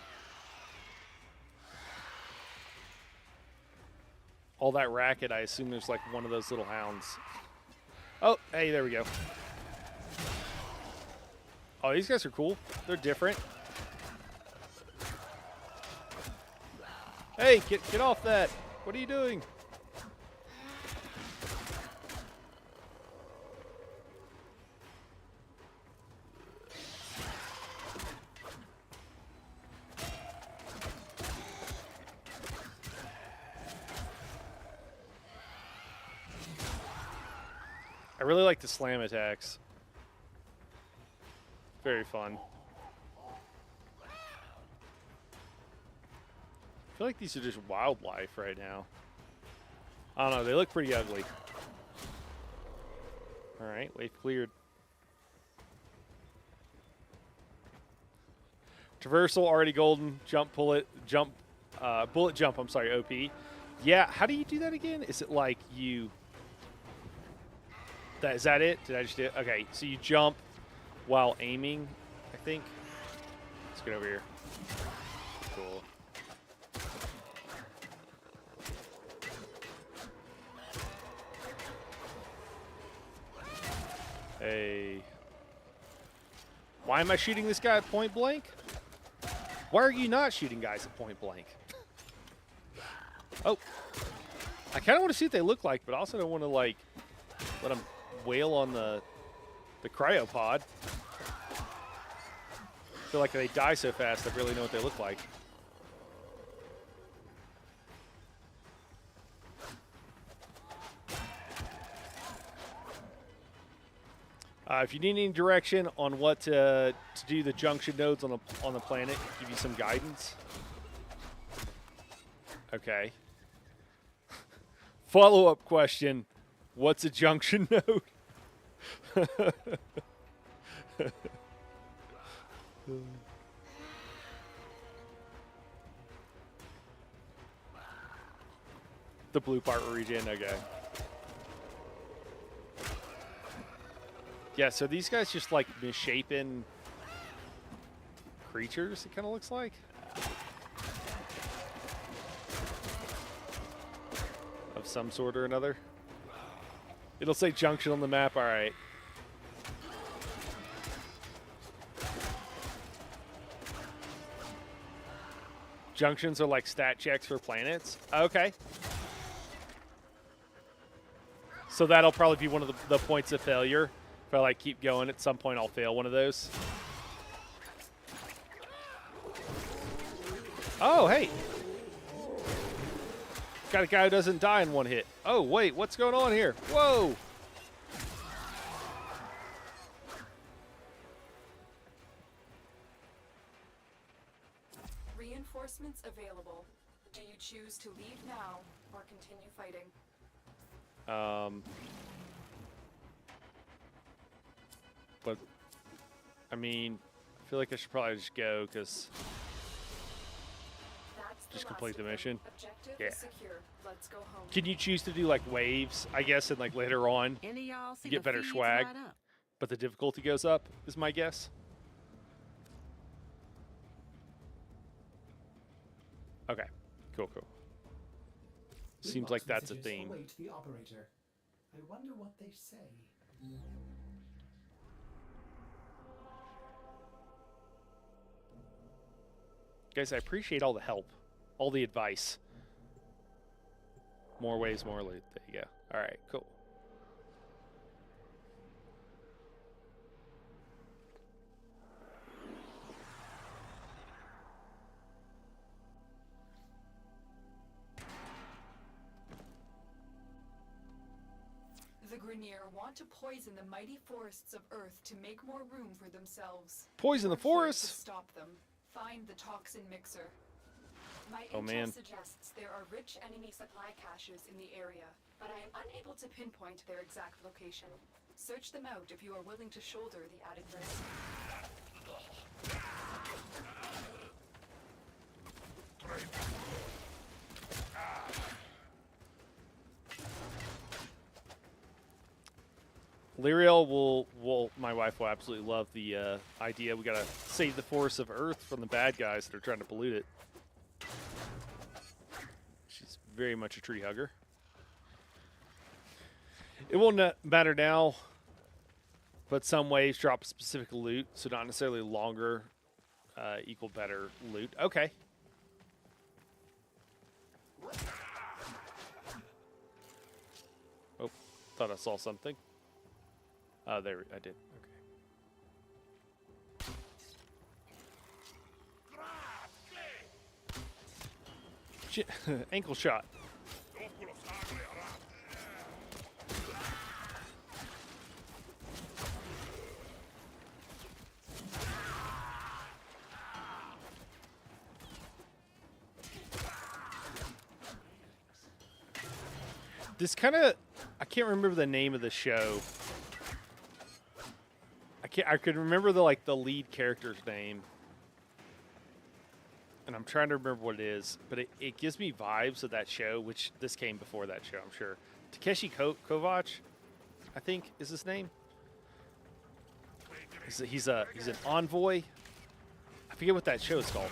All that racket, I assume there's like one of those little hounds. Oh, hey, there we go. Oh, these guys are cool. They're different. Hey, get off that. What are you doing? I really like the slam attacks. Very fun. I feel like these are just wildlife right now. I don't know. They look pretty ugly. All right, wave cleared. Traversal already golden. Jump, bullet jump. I'm sorry, OP. Yeah, how do you do that again? Is it like you? Is that it? Did I just do it? Okay, so you jump while aiming, I think. Let's get over here. Cool. Hey. Why am I shooting this guy at point blank? Why are you not shooting guys at point blank? Oh. I kind of want to see what they look like, but I also don't want to, like, let them wail on the cryopod. I feel like they die so fast, I really know what they look like. If you need any direction on what to do the junction nodes on the planet, give you some guidance. Okay. Follow-up question: what's a junction node? The blue part regen, okay. Yeah, so these guys just like misshapen creatures, it kind of looks like. Of some sort or another. It'll say junction on the map, all right. Junctions are like stat checks for planets. Okay. So that'll probably be one of the points of failure. If I like keep going, at some point I'll fail one of those. Oh, hey. Got a guy who doesn't die in one hit. Oh, wait, what's going on here? Whoa! Reinforcements available. Do you choose to leave now or continue fighting? But, I mean, I feel like I should probably just go, because That's the just last complete of the them. mission. Objective Yeah. is secure. Let's go home. Can you choose to do, like, waves, I guess, and, like, later on, Any of y'all see get the better feeds swag? light up? But the difficulty goes up, is my guess. Okay, cool. Seems like Inbox that's a messages theme. await the operator. I wonder what they say. Guys, I appreciate all the help, all the advice. More waves, more loot. There you go. All right, cool. The Grenier want to poison the mighty forests of Earth to make more room for themselves. Poison the We're here forests? To stop them. Find the toxin mixer. My Oh, intel man. suggests there are rich enemy supply caches in the area, but I am unable to pinpoint their exact location. Search them out if you are willing to shoulder the added risk. Lyriel will my wife will absolutely love the idea. We gotta save the forests of Earth from the bad guys that are trying to pollute it. She's very much a tree hugger. It won't matter now, but some waves drop specific loot, so not necessarily longer equal better loot. Okay. Oh, thought I saw something. Oh, there I did. Okay. Ankle shot. This kind of, I can't remember the name of the show. I could remember the lead character's name, and I'm trying to remember what it is, but it gives me vibes of that show, which this came before that show, I'm sure. Takeshi Kovacs, I think is his name. He's an envoy. I forget what that show is called.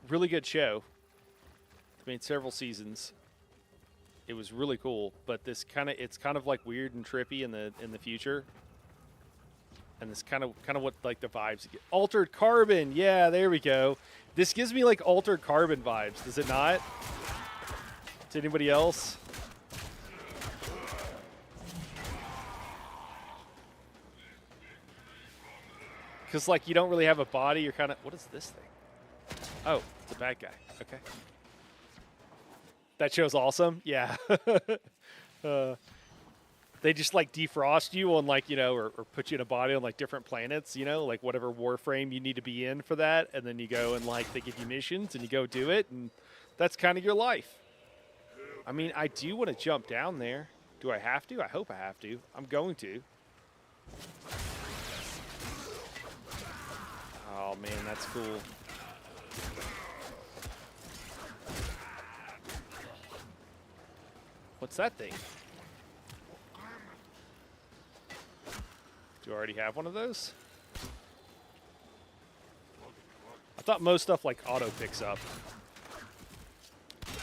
Really good show. It's made several seasons. It was really cool, but it's kind of like weird and trippy in the future. And this kind of what like the vibes get. Altered Carbon, yeah, there we go. This gives me like Altered Carbon vibes, does it not? To anybody else? Because like you don't really have a body, you're kind of, what is this thing? Oh, it's a bad guy. Okay. That show's awesome. Yeah. They just like defrost you on like, or put you in a body on like different planets, like whatever Warframe you need to be in for that. And then you go and like they give you missions and you go do it. And that's kind of your life. I mean, I do want to jump down there. Do I have to? I hope I have to. I'm going to. Oh man, that's cool. What's that thing? Do you already have one of those? I thought most stuff like auto picks up.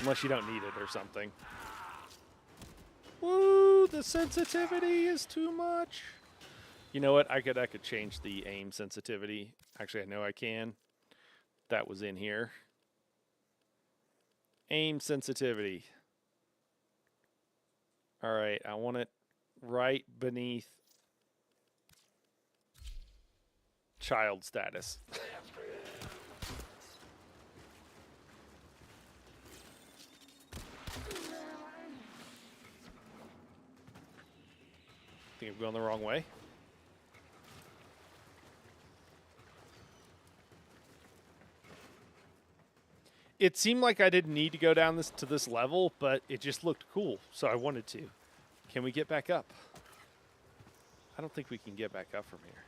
Unless you don't need it or something. Woo, the sensitivity is too much. You know what? I could change the aim sensitivity. Actually, I know I can. That was in here. Aim sensitivity. All right, I want it right beneath child status. think I'm going the wrong way. It seemed like I didn't need to go down to this level, but it just looked cool, so I wanted to. Can we get back up? I don't think we can get back up from here.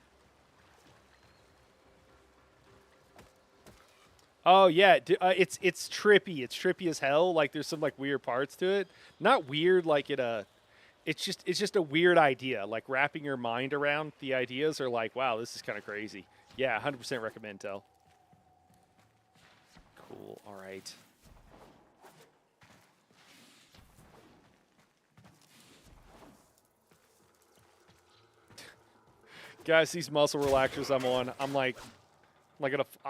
Oh yeah, it's trippy. It's trippy as hell. Like there's some like weird parts to it. Not weird like it's just a weird idea. Like wrapping your mind around the ideas are like, wow, this is kind of crazy. Yeah, 100% recommend Tell. Cool. All right. Guys, these muscle relaxers I'm on, I'm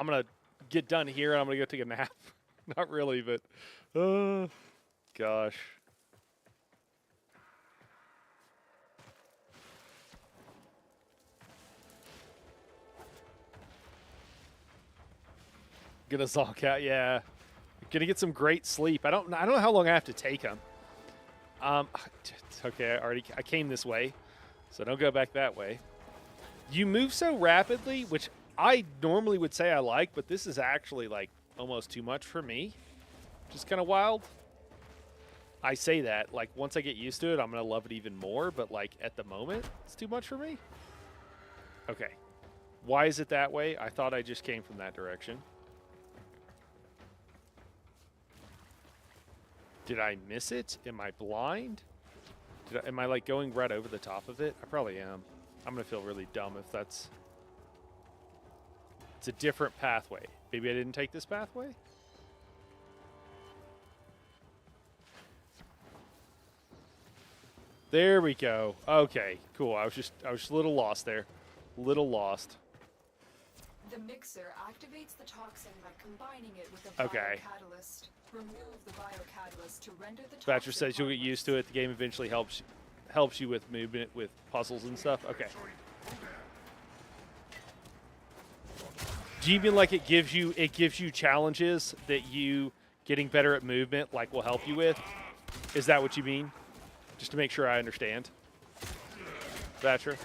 gonna get done here and I'm gonna go take a nap. Not really, but gosh. Gonna zonk out, yeah. Gonna get some great sleep. I don't know how long I have to take them. Okay, I came this way, so don't go back that way. You move so rapidly, which I normally would say I like, but this is actually like almost too much for me. Just kind of wild. I say that, like once I get used to it, I'm gonna love it even more, but like at the moment, it's too much for me. Okay. Why is it that way? I thought I just came from that direction. Did I miss it? Am I blind? Am I like going right over the top of it? I probably am. I'm going to feel really dumb if that's... It's a different pathway. Maybe I didn't take this pathway? There we go. Okay, cool. I was just a little lost there. Little lost. The mixer activates the toxin by combining it with a Okay. biocatalyst. Remove the biocatalyst to render the Thatcher toxin says you'll get used to it. The game eventually helps you with movement, with puzzles and stuff. Okay. Do you mean like it gives you challenges that you getting better at movement like will help you with? Is that what you mean? Just to make sure I understand. Thatcher.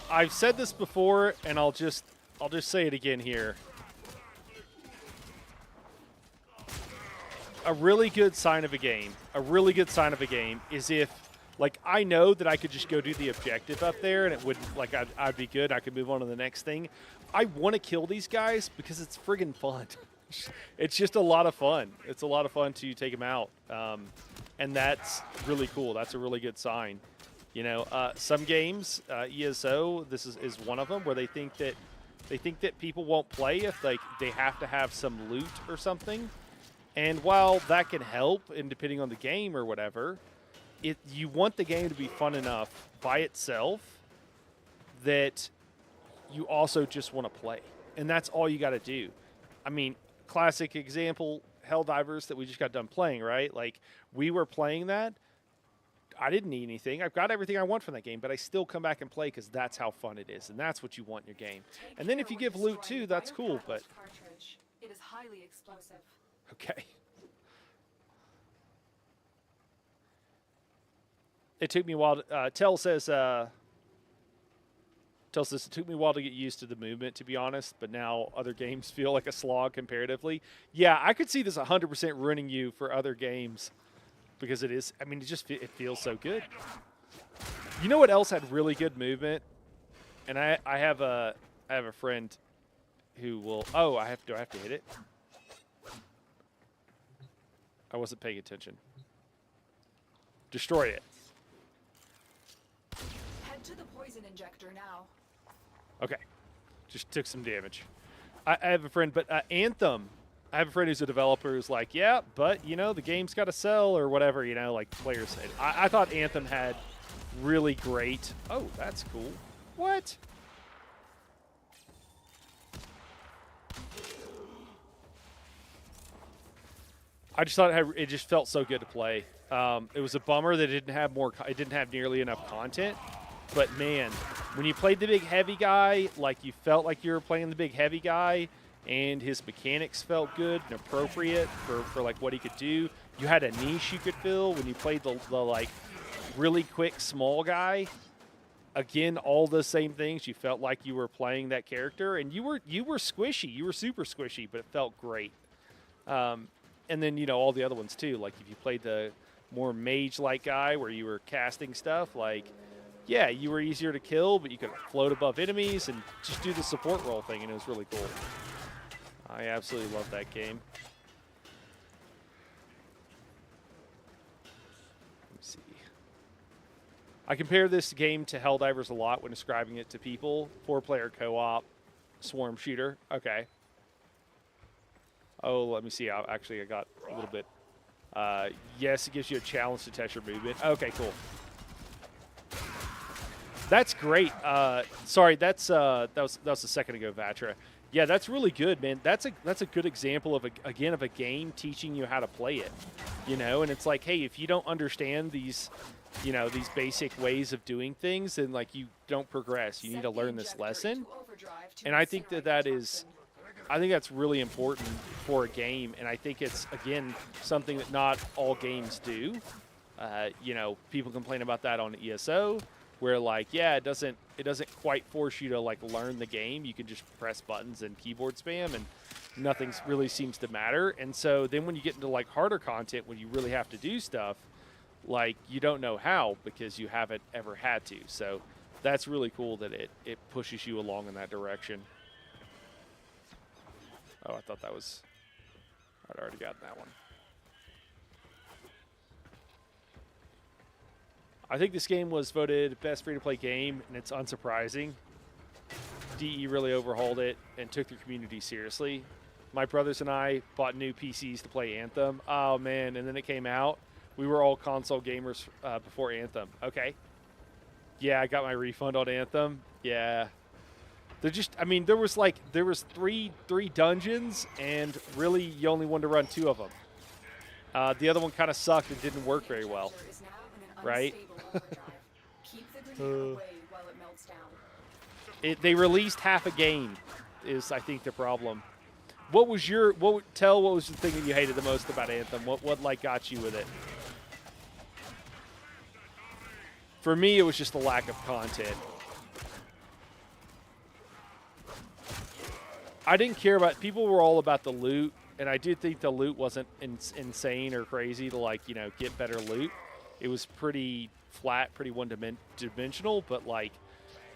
I've said this before, and I'll just say it again here. A really good sign of a game is if, like, I know that I could just go do the objective up there, and it wouldn't, like, I'd be good. I could move on to the next thing. I want to kill these guys because it's friggin' fun. It's just a lot of fun. It's a lot of fun to take them out, and that's really cool. That's a really good sign. You know, some games, ESO, this is one of them, where they think that people won't play if they have to have some loot or something. And while that can help, and depending on the game or whatever, you want the game to be fun enough by itself that you also just want to play, and that's all you got to do. I mean, classic example, Helldivers that we just got done playing, right? Like we were playing that. I didn't need anything. I've got everything I want from that game, but I still come back and play because that's how fun it is, and that's what you want in your game. And then if you give loot too, that's cool, but... It is highly explosive. Okay. It took me a while to... Tell says it took me a while to get used to the movement, to be honest, but now other games feel like a slog comparatively. Yeah, I could see this 100% ruining you for other games. Because it is, I mean, it feels so good. You know what else had really good movement? And I have a friend who will. Oh, do I have to hit it? I wasn't paying attention. Destroy it. Head to the poison injector now. Okay, just took some damage. I have a friend, but Anthem. I have a friend who's a developer who's like, yeah, but, you know, the game's got to sell or whatever, you know, like players said. I thought Anthem had really great... Oh, that's cool. What? I just thought it just felt so good to play. It was a bummer that it didn't have nearly enough content. But man, when you played the big heavy guy, like you felt like you were playing the big heavy guy, and his mechanics felt good and appropriate for like what he could do. You had a niche you could fill when you played the like really quick small guy. Again, all the same things. You felt like you were playing that character, and you were squishy. You were super squishy, but it felt great. And then, you know, all the other ones too. Like if you played the more mage-like guy where you were casting stuff, like, yeah, you were easier to kill, but you could float above enemies and just do the support role thing, and it was really cool. I absolutely love that game. Let's see. I compare this game to Helldivers a lot when describing it to people. 4-player co-op, swarm shooter. Okay. Oh, let me see. I got a little bit. Yes, it gives you a challenge to test your movement. Okay, cool. That's great. Sorry, that was a second ago, Vatra. Yeah, that's really good, man. That's a good example of a game teaching you how to play it. You know, and it's like, hey, if you don't understand these, you know, these basic ways of doing things, then like you don't progress. You need to learn this lesson. And I think I think that's really important for a game, and I think it's, again, something that not all games do. You know, people complain about that on ESO, where like, yeah, it doesn't quite force you to like learn the game. You can just press buttons and keyboard spam, and nothing really seems to matter. And so then when you get into like harder content, when you really have to do stuff, like you don't know how because you haven't ever had to. So that's really cool that it pushes you along in that direction. Oh, I thought that was... I'd already gotten that one. I think this game was voted best free-to-play game, and it's unsurprising. DE really overhauled it and took their community seriously. My brothers and I bought new PCs to play Anthem. Oh, man, and then it came out. We were all console gamers before Anthem. Okay. Yeah, I got my refund on Anthem. Yeah. They're just, I mean, there was three dungeons, and really you only wanted to run 2 of them. The other one kind of sucked and didn't work very well, right? They released half a game, is I think the problem. What was what was the thing that you hated the most about Anthem? What like got you with it? For me, it was just the lack of content. I didn't care about, people were all about the loot, and I did think the loot wasn't insane or crazy to, like, you know, get better loot. It was pretty flat, pretty one-dimensional, but, like,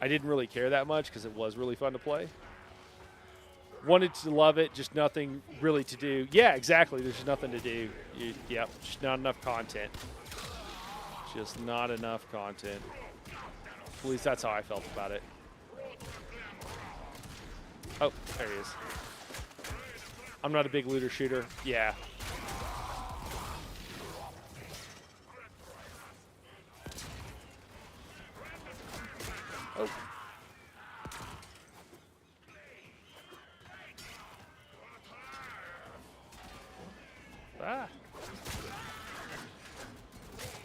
I didn't really care that much because it was really fun to play. Wanted to love it, just nothing really to do. Yeah, exactly, there's just nothing to do. Yep, just not enough content. Just not enough content. At least that's how I felt about it. Oh, there he is. I'm not a big looter shooter. Yeah. Oh. Ah.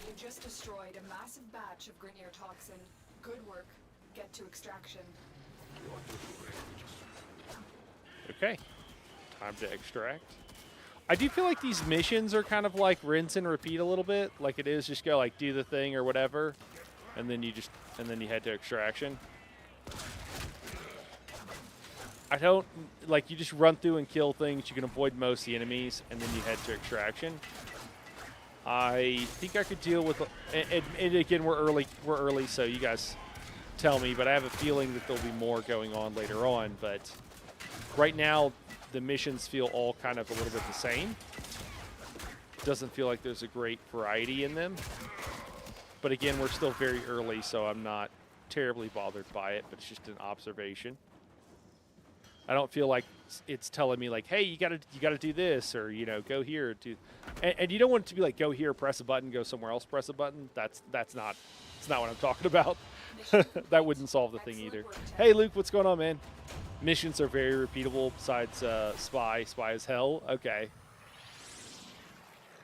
You just destroyed a massive batch of Grineer toxin. Good work. Get to extraction. Okay. Time to extract. I do feel like these missions are kind of like rinse and repeat a little bit. Like it is just go like do the thing or whatever, and then you head to extraction. I don't like, you just run through and kill things. You can avoid most of the enemies, and then you head to extraction. I think I could deal with, and again, we're early, so you guys tell me, but I have a feeling that there'll be more going on later on. But right now, the missions feel all kind of a little bit the same. Doesn't feel like there's a great variety in them. But again, we're still very early, so I'm not terribly bothered by it, but it's just an observation. I don't feel like it's telling me like, hey, you gotta do this, or you know, go here, do, and you don't want it to be like, go here, press a button, go somewhere else, press a button. That's not what I'm talking about. That wouldn't solve the thing either. Hey, Luke, what's going on, man? Missions are very repeatable. Besides spy as hell. Okay.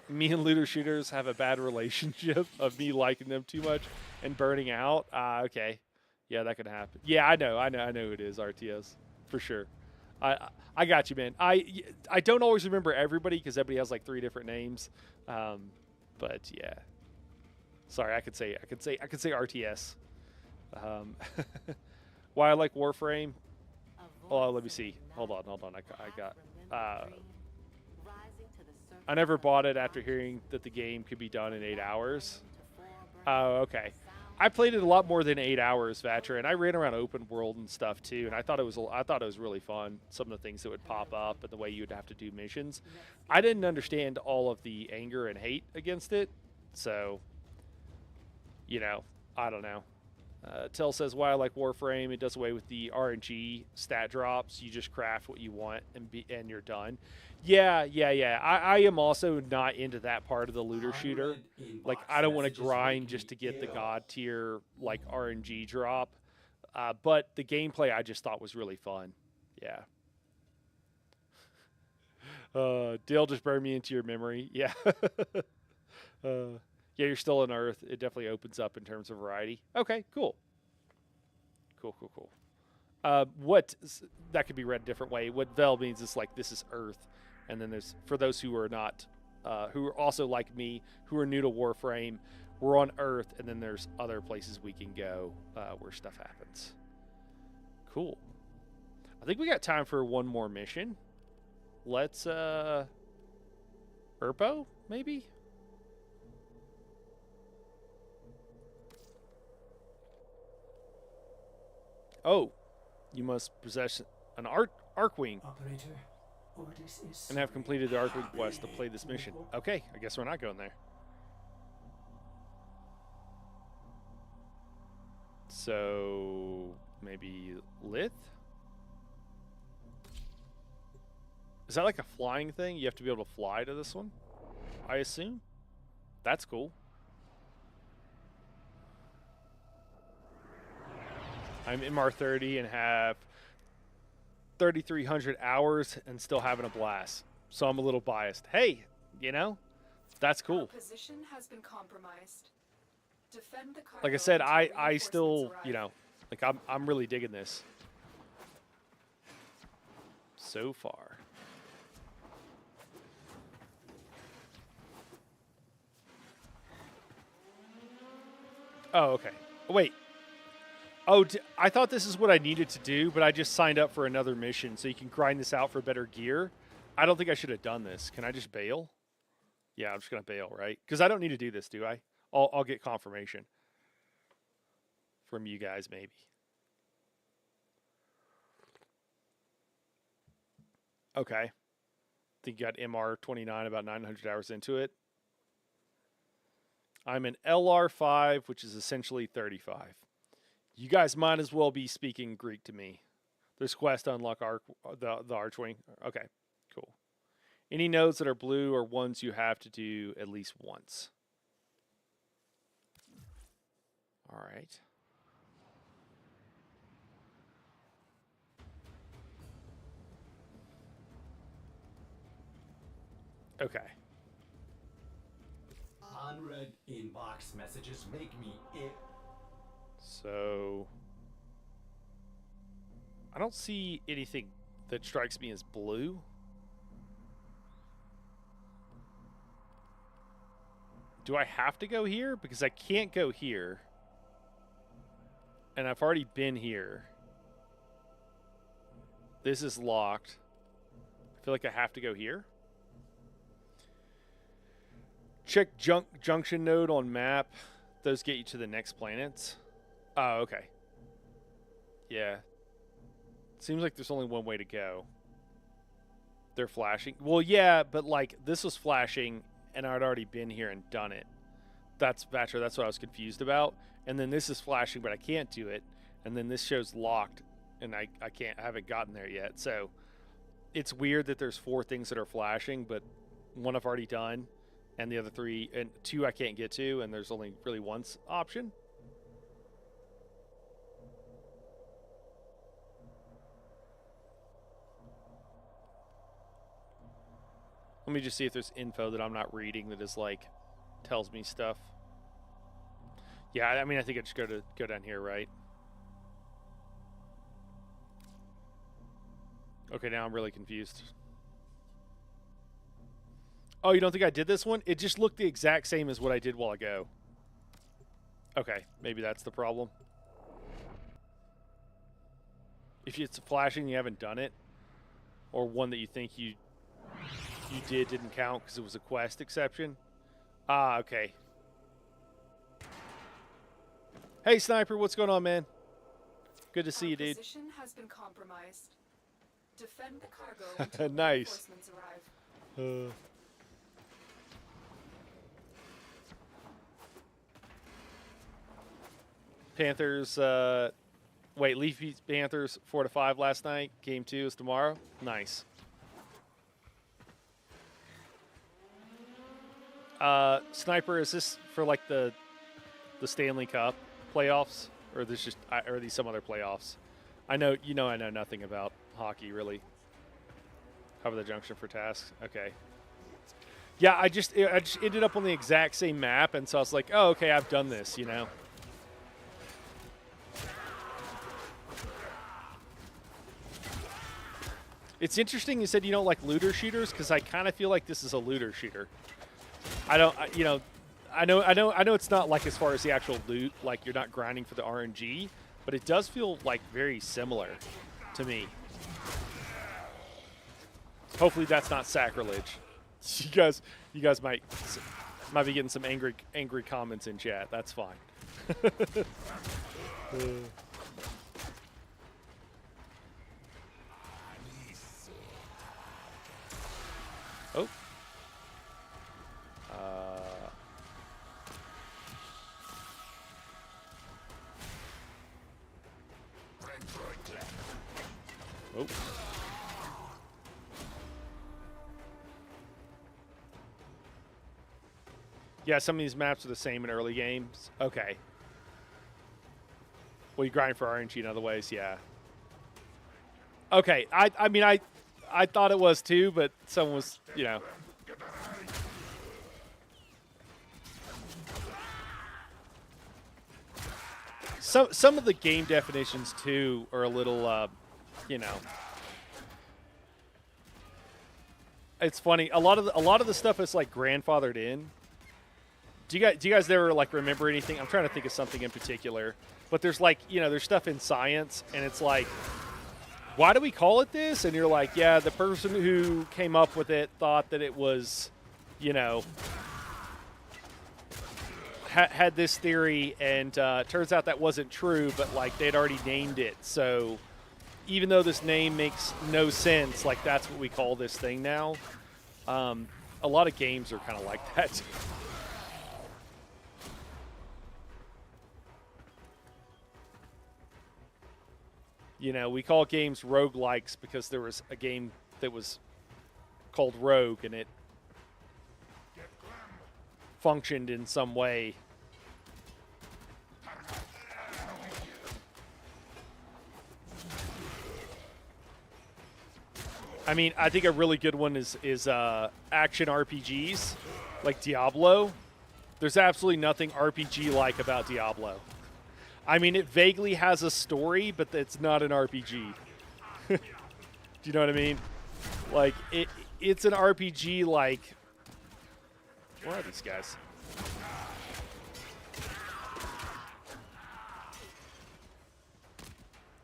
Me and looter shooters have a bad relationship of me liking them too much and burning out. Okay. Yeah, that could happen. Yeah, I know who it is, RTS, for sure. I got you, man. I don't always remember everybody because everybody has like 3 different names. But yeah. Sorry, I could say RTS. Um, why I like Warframe? Oh, let me see. Hold on. I never bought it after hearing that the game could be done in 8 hours. Oh, okay. I played it a lot more than 8 hours, Vatcher, and I ran around open world and stuff too. And I thought it was really fun. Some of the things that would pop up and the way you'd have to do missions. I didn't understand all of the anger and hate against it, so I don't know. Tell says why I like Warframe. It does away with the RNG stat drops. You just craft what you want and you're done. Yeah. I am also not into that part of the looter shooter. Like I don't want to grind just to get the god tier like RNG drop. But the gameplay I just thought was really fun. Yeah. Dale just burned me into your memory. Yeah. Yeah, you're still on Earth. It definitely opens up in terms of variety. Okay, cool. What that could be read a different way. What Vel means is like this is Earth, and then there's for those who are not, who are also like me, who are new to Warframe, we're on Earth, and then there's other places we can go where stuff happens. Cool. I think we got time for one more mission. Let's Urpo maybe. Oh, you must possess an Archwing Operator, orders is and have completed the Archwing quest to play this mission. Okay, I guess we're not going there. So maybe Lith? Is that like a flying thing? You have to be able to fly to this one, I assume? That's cool. I'm MR 30 and have 3,300 hours and still having a blast. So I'm a little biased. Hey, that's cool. Our position has been compromised. Defend the cargo Like I said, until I reinforcements still, arrive. like I'm really digging this so far. Oh, okay. Wait. Oh, I thought this is what I needed to do, but I just signed up for another mission, so you can grind this out for better gear. I don't think I should have done this. Can I just bail? Yeah, I'm just going to bail, right? Because I don't need to do this, do I? I'll get confirmation from you guys, maybe. Okay. I think you got MR29 about 900 hours into it. I'm an LR5, which is essentially 35. You guys might as well be speaking Greek to me. There's quest to unlock the Archwing. Okay, cool. Any nodes that are blue are ones you have to do at least once. All right. Okay. Unread inbox messages make me ill. So I don't see anything that strikes me as blue. Do I have to go here? Because I can't go here. And I've already been here. This is locked. I feel like I have to go here. Check junction node on map. Those get you to the next planets. Oh, okay. Yeah. Seems like there's only one way to go. They're flashing. Well, yeah, but like this was flashing and I'd already been here and done it. That's Vatcher, that's what I was confused about. And then this is flashing, but I can't do it. And then this shows locked and I haven't gotten there yet. So it's weird that there's 4 things that are flashing, but one I've already done and the other 3 and 2 I can't get to, and there's only really one option. Let me just see if there's info that I'm not reading that is like tells me stuff. Yeah, I mean, I think I just go down here, right? Okay, now I'm really confused. Oh, you don't think I did this one? It just looked the exact same as what I did while ago. Okay, maybe that's the problem. If it's flashing and you haven't done it, or one that you think you didn't count because it was a quest exception. Ah, okay. Hey, Sniper, what's going on, man? Good to see you, dude. Position has been compromised. Defend the cargo until Nice. reinforcements arrive. Panthers, wait, Leafy Panthers 4-5 last night. Game 2 is tomorrow. Nice. Sniper, is this for like the Stanley Cup playoffs, or this just or are these some other playoffs? I know I know nothing about hockey really. Cover the junction for tasks. Okay. Yeah, I just ended up on the exact same map, and so I was like, oh, okay, I've done this, you know. It's interesting you said you don't like looter shooters, because I kind of feel like this is a looter shooter. I know it's not like as far as the actual loot, like you're not grinding for the RNG, but it does feel like very similar to me. Hopefully that's not sacrilege. You guys might be getting some angry comments in chat. That's fine. Oh. Oh. Yeah, some of these maps are the same in early games. Okay. Well, you grind for RNG in other ways, yeah. Okay, I mean, I thought it was too, but someone was, you know. Some of the game definitions too are a little, you know. It's funny. A lot of the stuff is like grandfathered in. Do you guys ever like remember anything? I'm trying to think of something in particular, but there's like, you know, there's stuff in science, and it's like, why do we call it this? And you're like, yeah, the person who came up with it thought that it was, you know, had this theory, and turns out that wasn't true, but like they'd already named it. So even though this name makes no sense, like that's what we call this thing now. A lot of games are kind of like that. You know, we call games roguelikes because there was a game that was called Rogue, and it functioned in some way. I mean, I think a really good one is action RPGs, like Diablo. There's absolutely nothing RPG-like about Diablo. I mean, it vaguely has a story, but it's not an RPG. Do you know what I mean? Like, it's an RPG like... Where are these guys?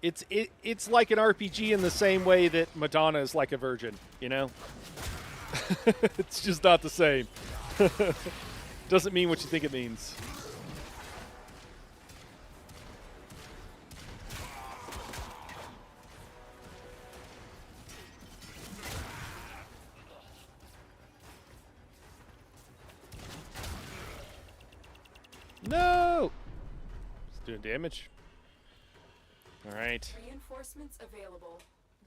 It's like an RPG in the same way that Madonna is like a virgin, you know? It's just not the same. Doesn't mean what you think it means. No! It's doing damage. All right. Reinforcements available.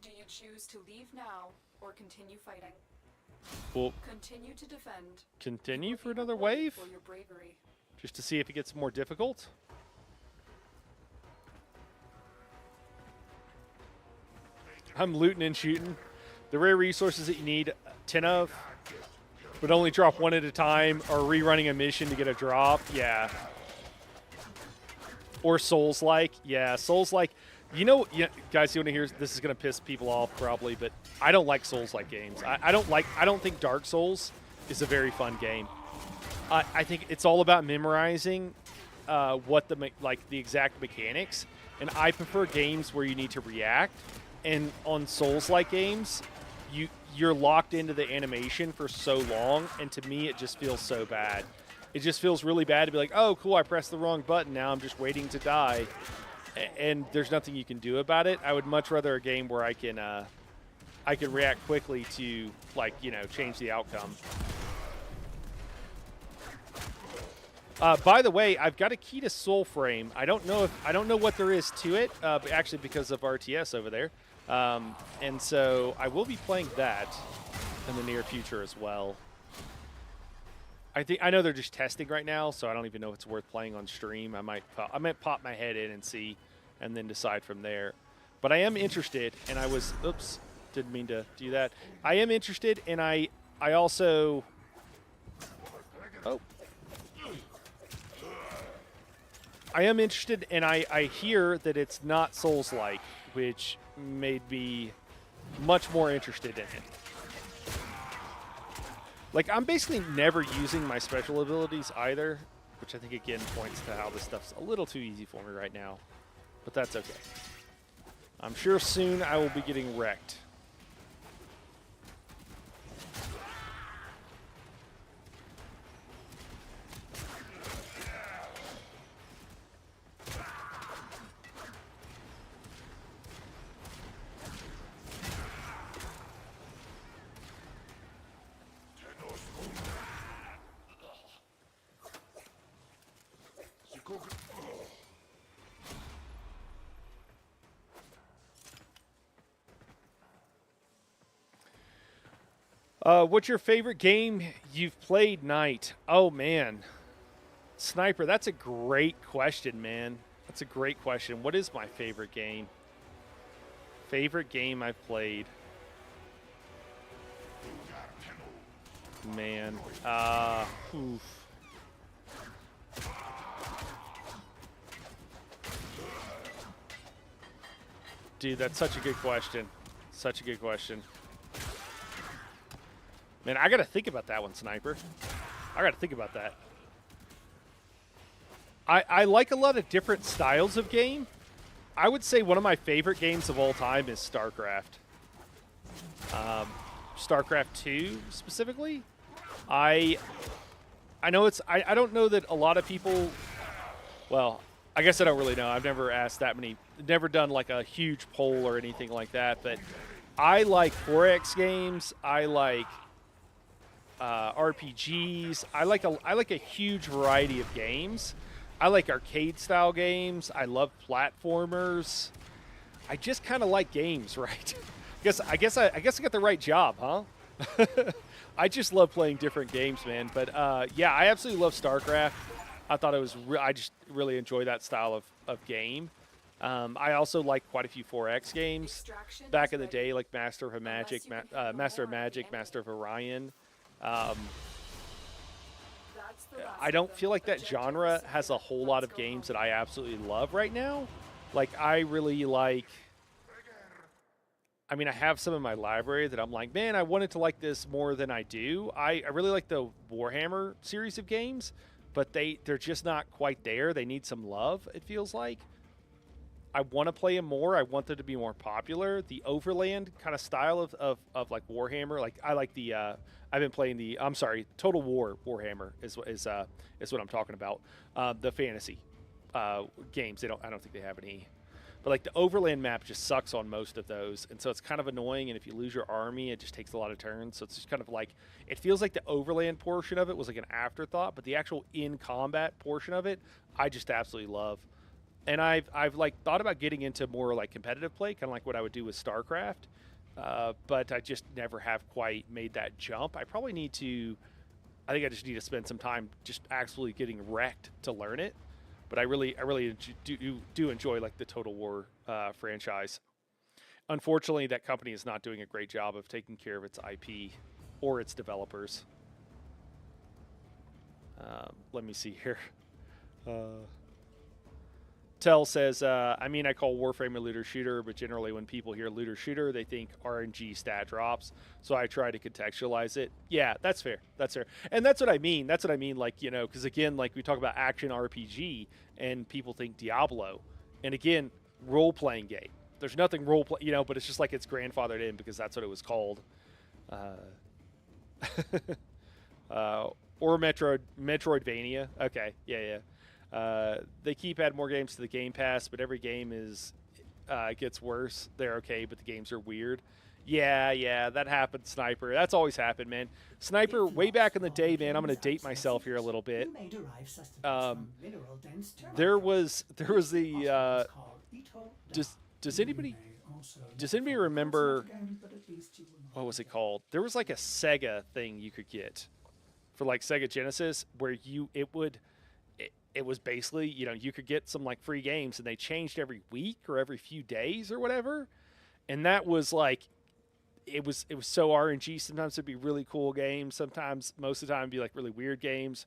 Do you choose to leave now or continue fighting? Well, Continue to defend. continue for another wave? For your bravery. Just to see if it gets more difficult? I'm looting and shooting. The rare resources that you need 10 of. But only drop one at a time, or rerunning a mission to get a drop. Yeah. Or Souls-like. Yeah, Souls-like. You know, yeah, guys, you want to hear? This is going to piss people off probably, but I don't like Souls-like games. I don't think Dark Souls is a very fun game. I think it's all about memorizing what the exact mechanics, and I prefer games where you need to react. And on Souls-like games, you're locked into the animation for so long, and to me, it just feels so bad. It just feels really bad to be like, oh, cool, I pressed the wrong button. Now I'm just waiting to die, and there's nothing you can do about it. I would much rather a game where I can react quickly to, like, you know, change the outcome. By the way, I've got a key to Warframe. I don't know what there is to it, but actually because of RTS over there, and so I will be playing that in the near future as well. I know they're just testing right now, so I don't even know if it's worth playing on stream. I might pop my head in and see, and then decide from there. But I am interested, and I was didn't mean to do that. I am interested, and I also I am interested, and I hear that it's not Souls-like, which made me much more interested in it. Like, I'm basically never using my special abilities either, which I think, again, points to how this stuff's a little too easy for me right now. But that's okay. I'm sure soon I will be getting wrecked. What's your favorite game you've played, Knight? Oh, man. Sniper, that's a great question, man. That's a great question. What is my favorite game? Favorite game I've played? Man. Oof. Dude, that's such a good question. Such a good question. Man, I got to think about that one, Sniper. I got to think about that. I like a lot of different styles of game. I would say one of my favorite games of all time is StarCraft. StarCraft 2 specifically. I know it's I don't know that a lot of people, well, I guess I don't really know. I've never asked that many, never done like a huge poll or anything like that, but I like 4X games. I like RPGs. I like a huge variety of games. I like arcade style games. I love platformers. I just kind of like games, right? I guess I got the right job, huh? I just love playing different games, man. But yeah, I absolutely love StarCraft. I thought it was I just really enjoy that style of game. I also like quite a few 4X games back in the day, like Master of Magic, Master of Orion. I don't feel like that genre has a whole lot of games that I absolutely love right now. Like, I really like, I mean, I have some in my library that I'm like, man, I wanted to like this more than I do. I really like the Warhammer series of games, but they're just not quite there. They need some love, it feels like. I want to play them more. I want them to be more popular. The Overland kind of style of like Warhammer, like I like the I've been playing the Total War Warhammer is what I'm talking about. The fantasy games. I don't think they have any. But like the Overland map just sucks on most of those, and so it's kind of annoying, and if you lose your army, it just takes a lot of turns. So it's just kind of like, it feels like the Overland portion of it was like an afterthought, but the actual in combat portion of it, I just absolutely love. And I've like thought about getting into more like competitive play, kind of like what I would do with StarCraft, but I just never have quite made that jump. I think I just need to spend some time just absolutely getting wrecked to learn it. But I really do enjoy like the Total War franchise. Unfortunately, that company is not doing a great job of taking care of its IP. or its developers. Let me see here. Tell says, I mean, I call Warframe a looter shooter, but generally when people hear looter shooter, they think RNG stat drops. So I try to contextualize it. Yeah, that's fair. That's fair. And that's what I mean. That's what I mean. Like, you know, because again, like we talk about action RPG and people think Diablo. And again, role playing game. There's nothing role play, you know, but it's just like it's grandfathered in because that's what it was called. Or Metroidvania. Okay. Yeah. They keep adding more games to the Game Pass, but every game is gets worse. They're okay, but the games are weird. Yeah, that happened, Sniper. That's always happened, man. Sniper, way back in the day, man. I'm gonna date myself here a little bit. There was the does anybody remember what was it called? There was like a Sega thing you could get for like Sega Genesis where it was basically, you know, you could get some like free games and they changed every week or every few days or whatever. And that was like, it was so RNG. Sometimes it'd be really cool games. Sometimes, most of the time, it'd be like really weird games.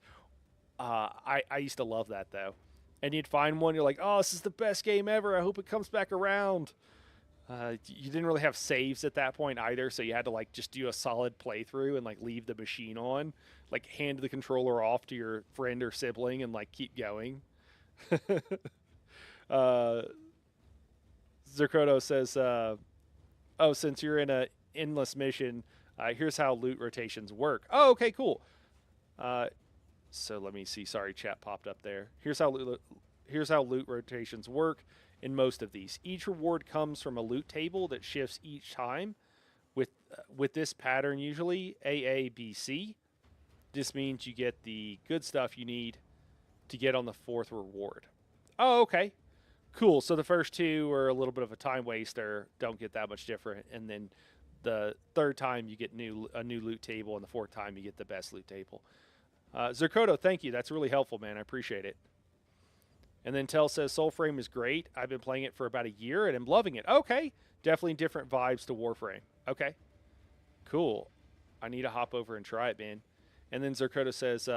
I used to love that though. And you'd find one, you're like, oh, this is the best game ever. I hope it comes back around. You didn't really have saves at that point either, so you had to like just do a solid playthrough and like leave the machine on, like hand the controller off to your friend or sibling and like keep going. Zerkoto says, "Oh, since you're in a endless mission, here's how loot rotations work." Oh, okay, cool. So let me see. Sorry, chat popped up there. Here's how loot rotations work. In most of these, each reward comes from a loot table that shifts each time with this pattern, usually AABC. This means you get the good stuff you need to get on the fourth reward. Oh, okay. Cool. So the first two are a little bit of a time waster, don't get that much different, and then the third time you get a new loot table, and the fourth time you get the best loot table. Zerkoto, thank you. That's really helpful, man. I appreciate it. And then Tell says, Soulframe is great. I've been playing it for about a year, and I'm loving it. Okay. Definitely different vibes to Warframe. Okay. Cool. I need to hop over and try it, man. And then Zerkoto says,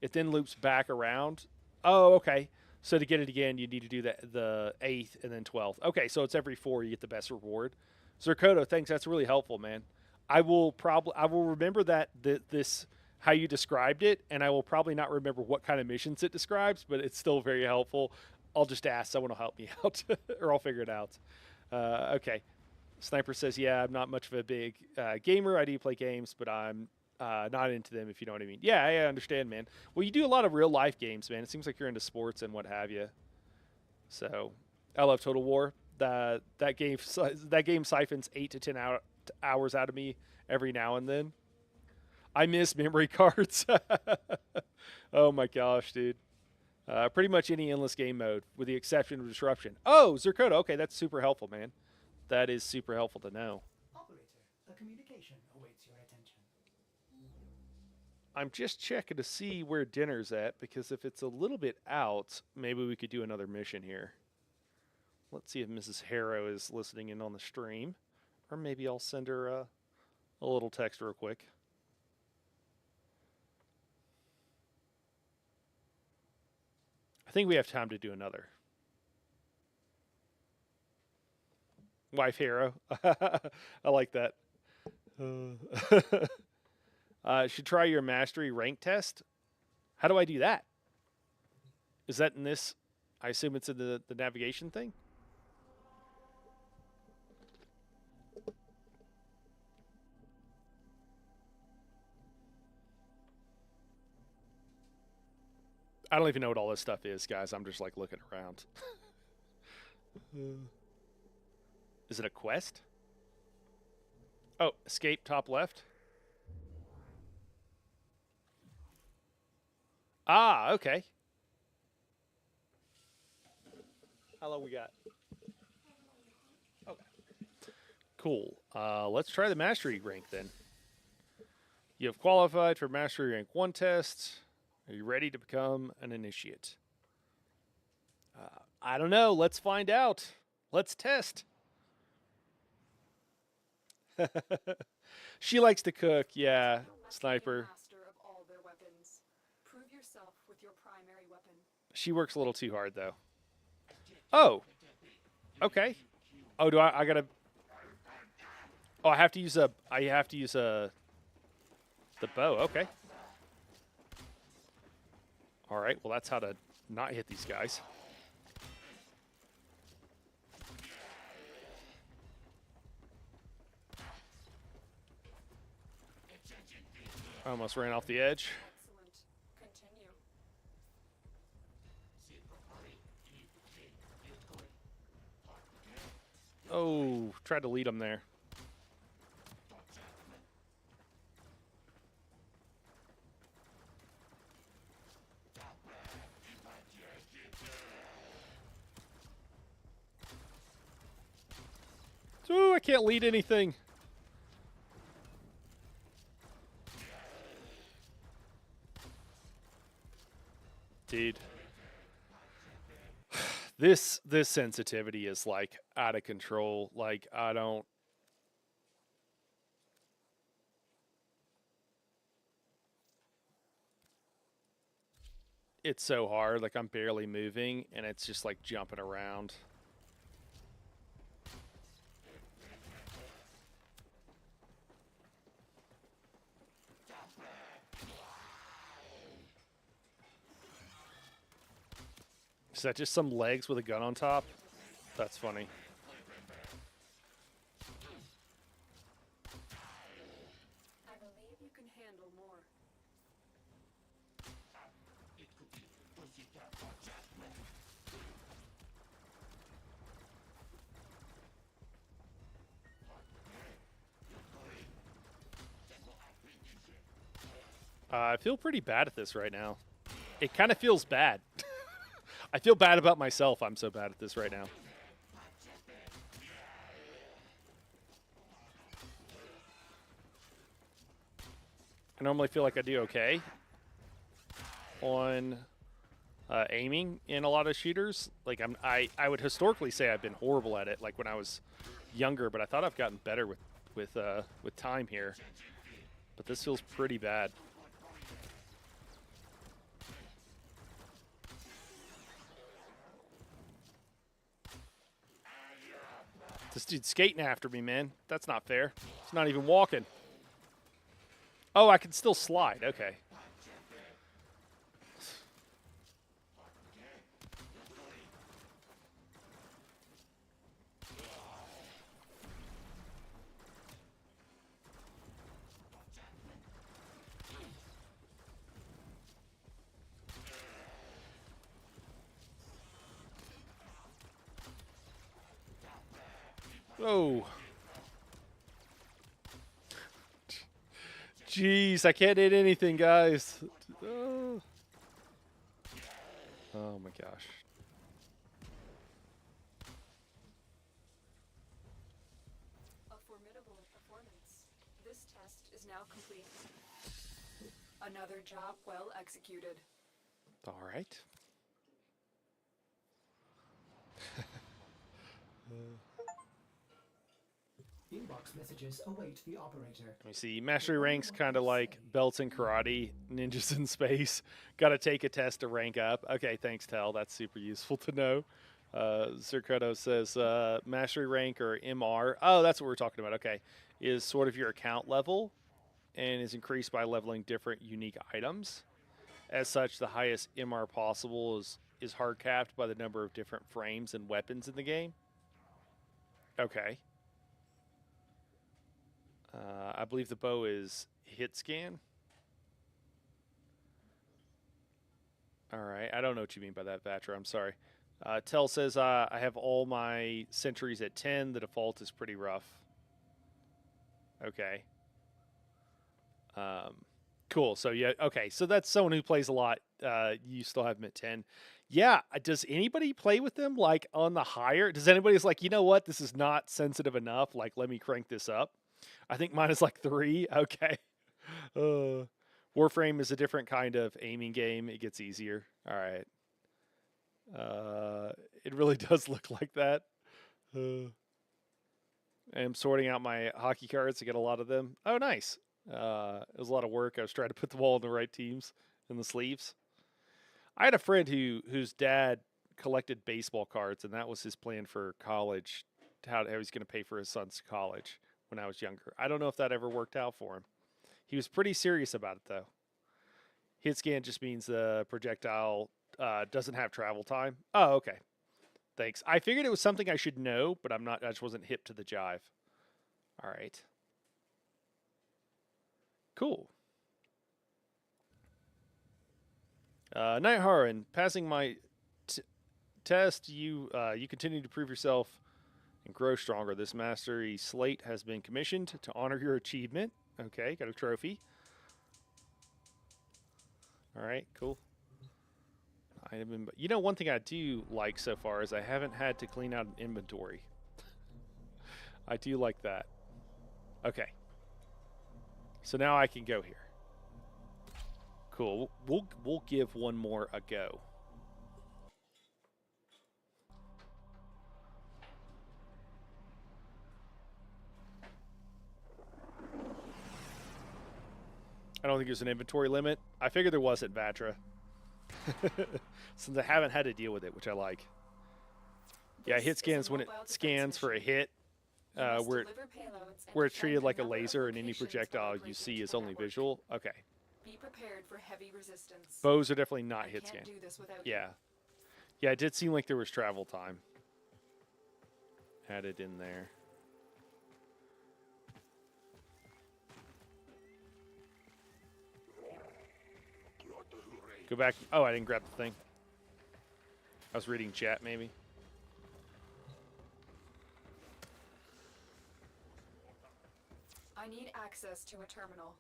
it then loops back around. Oh, okay. So to get it again, you need to do the 8th and then 12th. Okay, so it's every 4 you get the best reward. Zerkoto, thanks. That's really helpful, man. I will remember that this how you described it, and I will probably not remember what kind of missions it describes, but it's still very helpful. I'll just ask someone to help me out, or I'll figure it out. Okay. Sniper says, yeah, I'm not much of a big gamer. I do play games, but I'm not into them, if you know what I mean. Yeah, I understand, man. Well, you do a lot of real-life games, man. It seems like you're into sports and what have you. So, I love Total War. That game siphons 8 to 10 hours out of me every now and then. I miss memory cards. Oh my gosh, dude. Pretty much any endless game mode, with the exception of Disruption. Oh, Zerkoto. Okay, that's super helpful, man. That is super helpful to know. Operator, the communication awaits your attention. I'm just checking to see where dinner's at, because if it's a little bit out, maybe we could do another mission here. Let's see if Mrs. Harrow is listening in on the stream. Or maybe I'll send her a little text real quick. I think we have time to do another. Wife Hero. I like that. Should try your mastery rank test. How do I do that? Is that in this? I assume it's in the navigation thing. I don't even know what all this stuff is, guys. I'm just like looking around. Is it a quest? Oh, escape top left. Ah, okay. How long we got? Okay. Cool. Let's try the mastery rank then. You have qualified for mastery rank 1 test. Are you ready to become an initiate? I don't know. Let's find out. Let's test. She likes to cook, yeah. Don't let them be Sniper. master of all their weapons. Prove yourself with your primary weapon. She works a little too hard though. Oh, okay. Oh, do I gotta? Oh, I have to use a. I have to use a. The bow. Okay. All right. Well, that's how to not hit these guys. I almost ran off the edge. Excellent. Continue. Oh, tried to lead him there. Ooh, I can't lead anything. Dude. This sensitivity is like out of control. Like I don't. It's so hard. Like I'm barely moving, and it's just like jumping around. Is that just some legs with a gun on top? That's funny. I believe you can handle more. I feel pretty bad at this right now. It kind of feels bad. I feel bad about myself. I'm so bad at this right now. I normally feel like I do okay on aiming in a lot of shooters. Like I would historically say I've been horrible at it. Like when I was younger, but I thought I've gotten better with time here. But this feels pretty bad. This dude's skating after me, man. That's not fair. He's not even walking. Oh, I can still slide. Okay. Oh. Jeez, I can't hit anything, guys. Oh my gosh. A formidable performance. This test is now complete. Another job well executed. All right. Inbox messages await the operator. Let me see. Mastery rank's kind of like belts in karate, ninjas in space. Got to take a test to rank up. Okay, thanks, Tel. That's super useful to know. Zirkoto says mastery rank or MR. Oh, that's what we're talking about. Okay, is sort of your account level and is increased by leveling different unique items. As such, the highest MR possible is hard capped by the number of different frames and weapons in the game. Okay. I believe the bow is hit scan. All right. I don't know what you mean by that, Vatra. I'm sorry. Tell says I have all my sentries at 10. The default is pretty rough. Okay. Cool. So, yeah. Okay. So that's someone who plays a lot. You still have them at 10. Yeah. Does anybody play with them like on the higher? Does anybody's like, you know what? This is not sensitive enough. Like, let me crank this up. I think mine is like 3. Okay. Warframe is a different kind of aiming game. It gets easier. All right. It really does look like that. I'm sorting out my hockey cards to get a lot of them. Oh, nice. It was a lot of work. I was trying to put them all in the right teams in the sleeves. I had a friend whose dad collected baseball cards, and that was his plan for college, how he was going to pay for his son's college when I was younger. I don't know if that ever worked out for him. He was pretty serious about it, though. Hit scan just means the projectile doesn't have travel time. Oh, okay. Thanks. I figured it was something I should know, but I'm not. I just wasn't hip to the jive. All right. Cool. Night Haran, passing my test, you continue to prove yourself and grow stronger. This mastery slate has been commissioned to honor your achievement. Okay, got a trophy. All right, cool. You know, one thing I do like so far is I haven't had to clean out an inventory. I do like that. Okay. So now I can go here. Cool. We'll give one more a go. I don't think there's an inventory limit. I figured there was at Vatra. Since I haven't had to deal with it, which I like. Yeah, hit scans when it scans for a hit, where it's treated like a laser, and any projectile you see is only visual. Okay. Be prepared for heavy resistance. Bows are definitely not hit scan. Do this without Yeah. Yeah, it did seem like there was travel time added in there. Go back. Oh, I didn't grab the thing. I was reading chat, maybe. I need access to a terminal.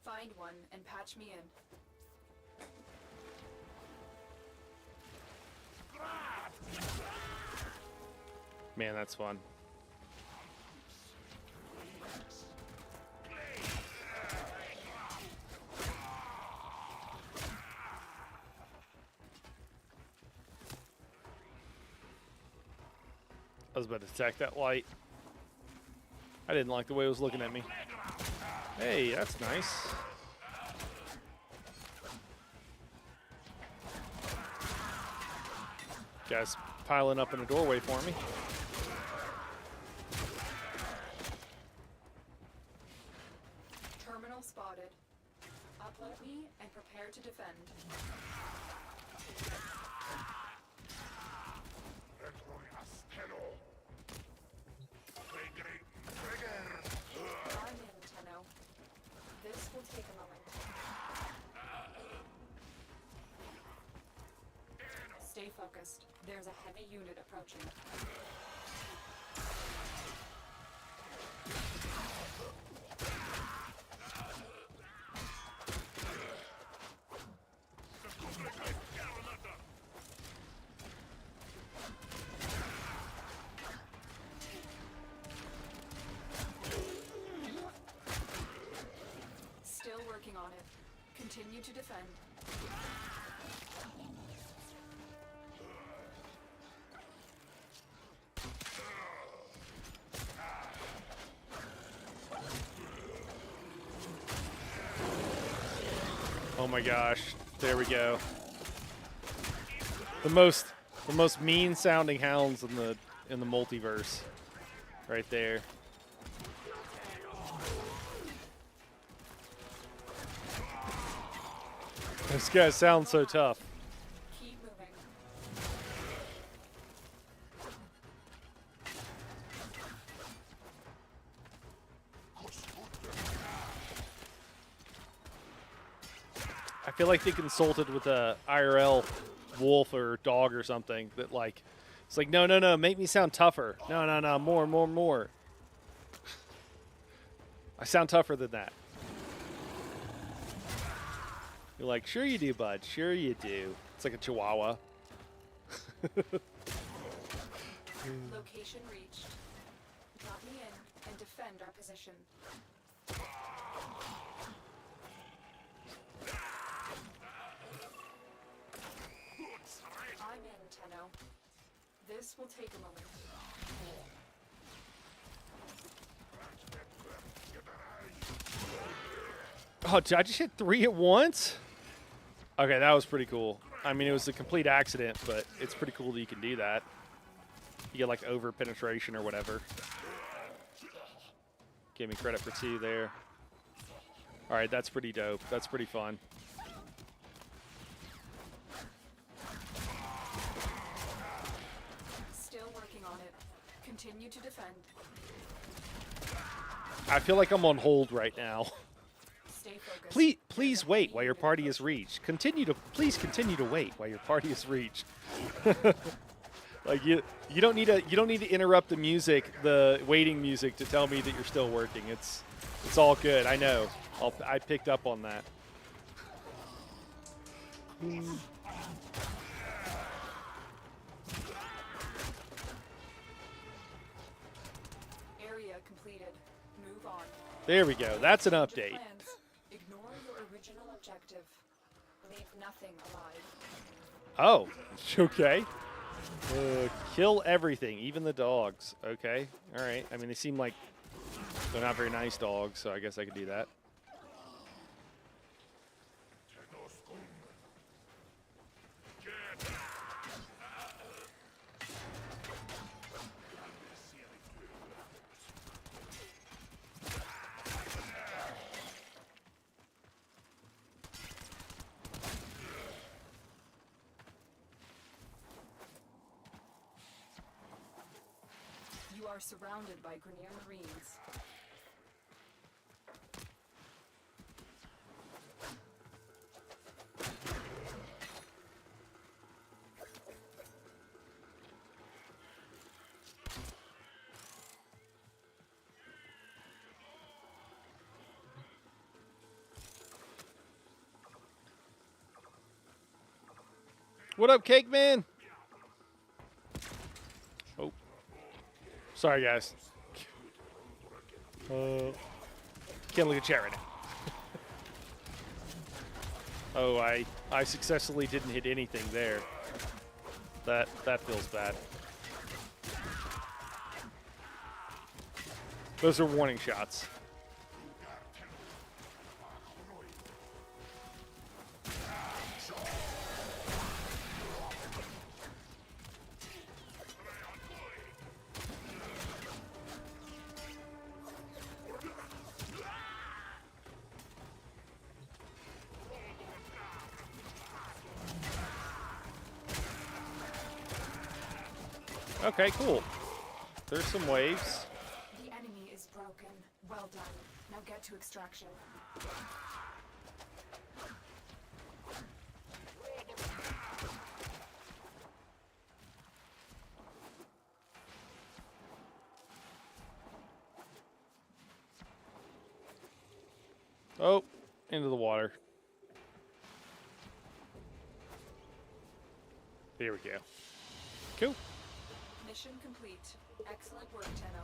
Find one and patch me in. Man, that's fun. I was about to attack that light. I didn't like the way it was looking at me. Hey, that's nice. Guys piling up in a doorway for me. Terminal spotted. Upload me and prepare to defend. I'm in, Tenno. This will take a moment. Stay focused. There's a heavy unit approaching. Still working on it. Continue to defend. Oh my gosh. There we go. The most mean sounding hounds in the multiverse. Right there. This guy sounds so tough. Keep moving. I feel like they consulted with a IRL wolf or dog or something that like it's like no, make me sound tougher. No, more. I sound tougher than that. You're like, sure you do, bud. Sure you do. It's like a chihuahua. Location reached. Drop me in and defend our position. I'm in, Tenno. This will take a moment. Oh, did I just hit 3 at once? Okay, that was pretty cool. I mean, it was a complete accident, but it's pretty cool that you can do that. You get like over penetration or whatever. Gave me credit for 2 there. All right, that's pretty dope. That's pretty fun. Still working on it. Continue to defend. I feel like I'm on hold right now. Stay focused. Please wait while your party is reached. Please continue to wait while your party is reached. Like you don't need to interrupt the music, the waiting music, to tell me that you're still working. It's all good. I know. I picked up on that. Area completed. Move on. There we go. That's an Your update. plans. Ignore your original objective. Leave nothing alive. Oh, okay. Kill everything, even the dogs. Okay, all right. I mean, they seem like they're not very nice dogs, so I guess I could do that. You are surrounded by Grenier Marines. What up, Cake Man? Oh, sorry, guys. Can't look at chat right now. Oh, I successfully didn't hit anything there. That feels bad. Those are warning shots. Okay, cool. There's some waves. The enemy is broken. Well done. Now get to extraction. Oh, into the water. There we go. Cool. Mission complete. Excellent work, Tenno.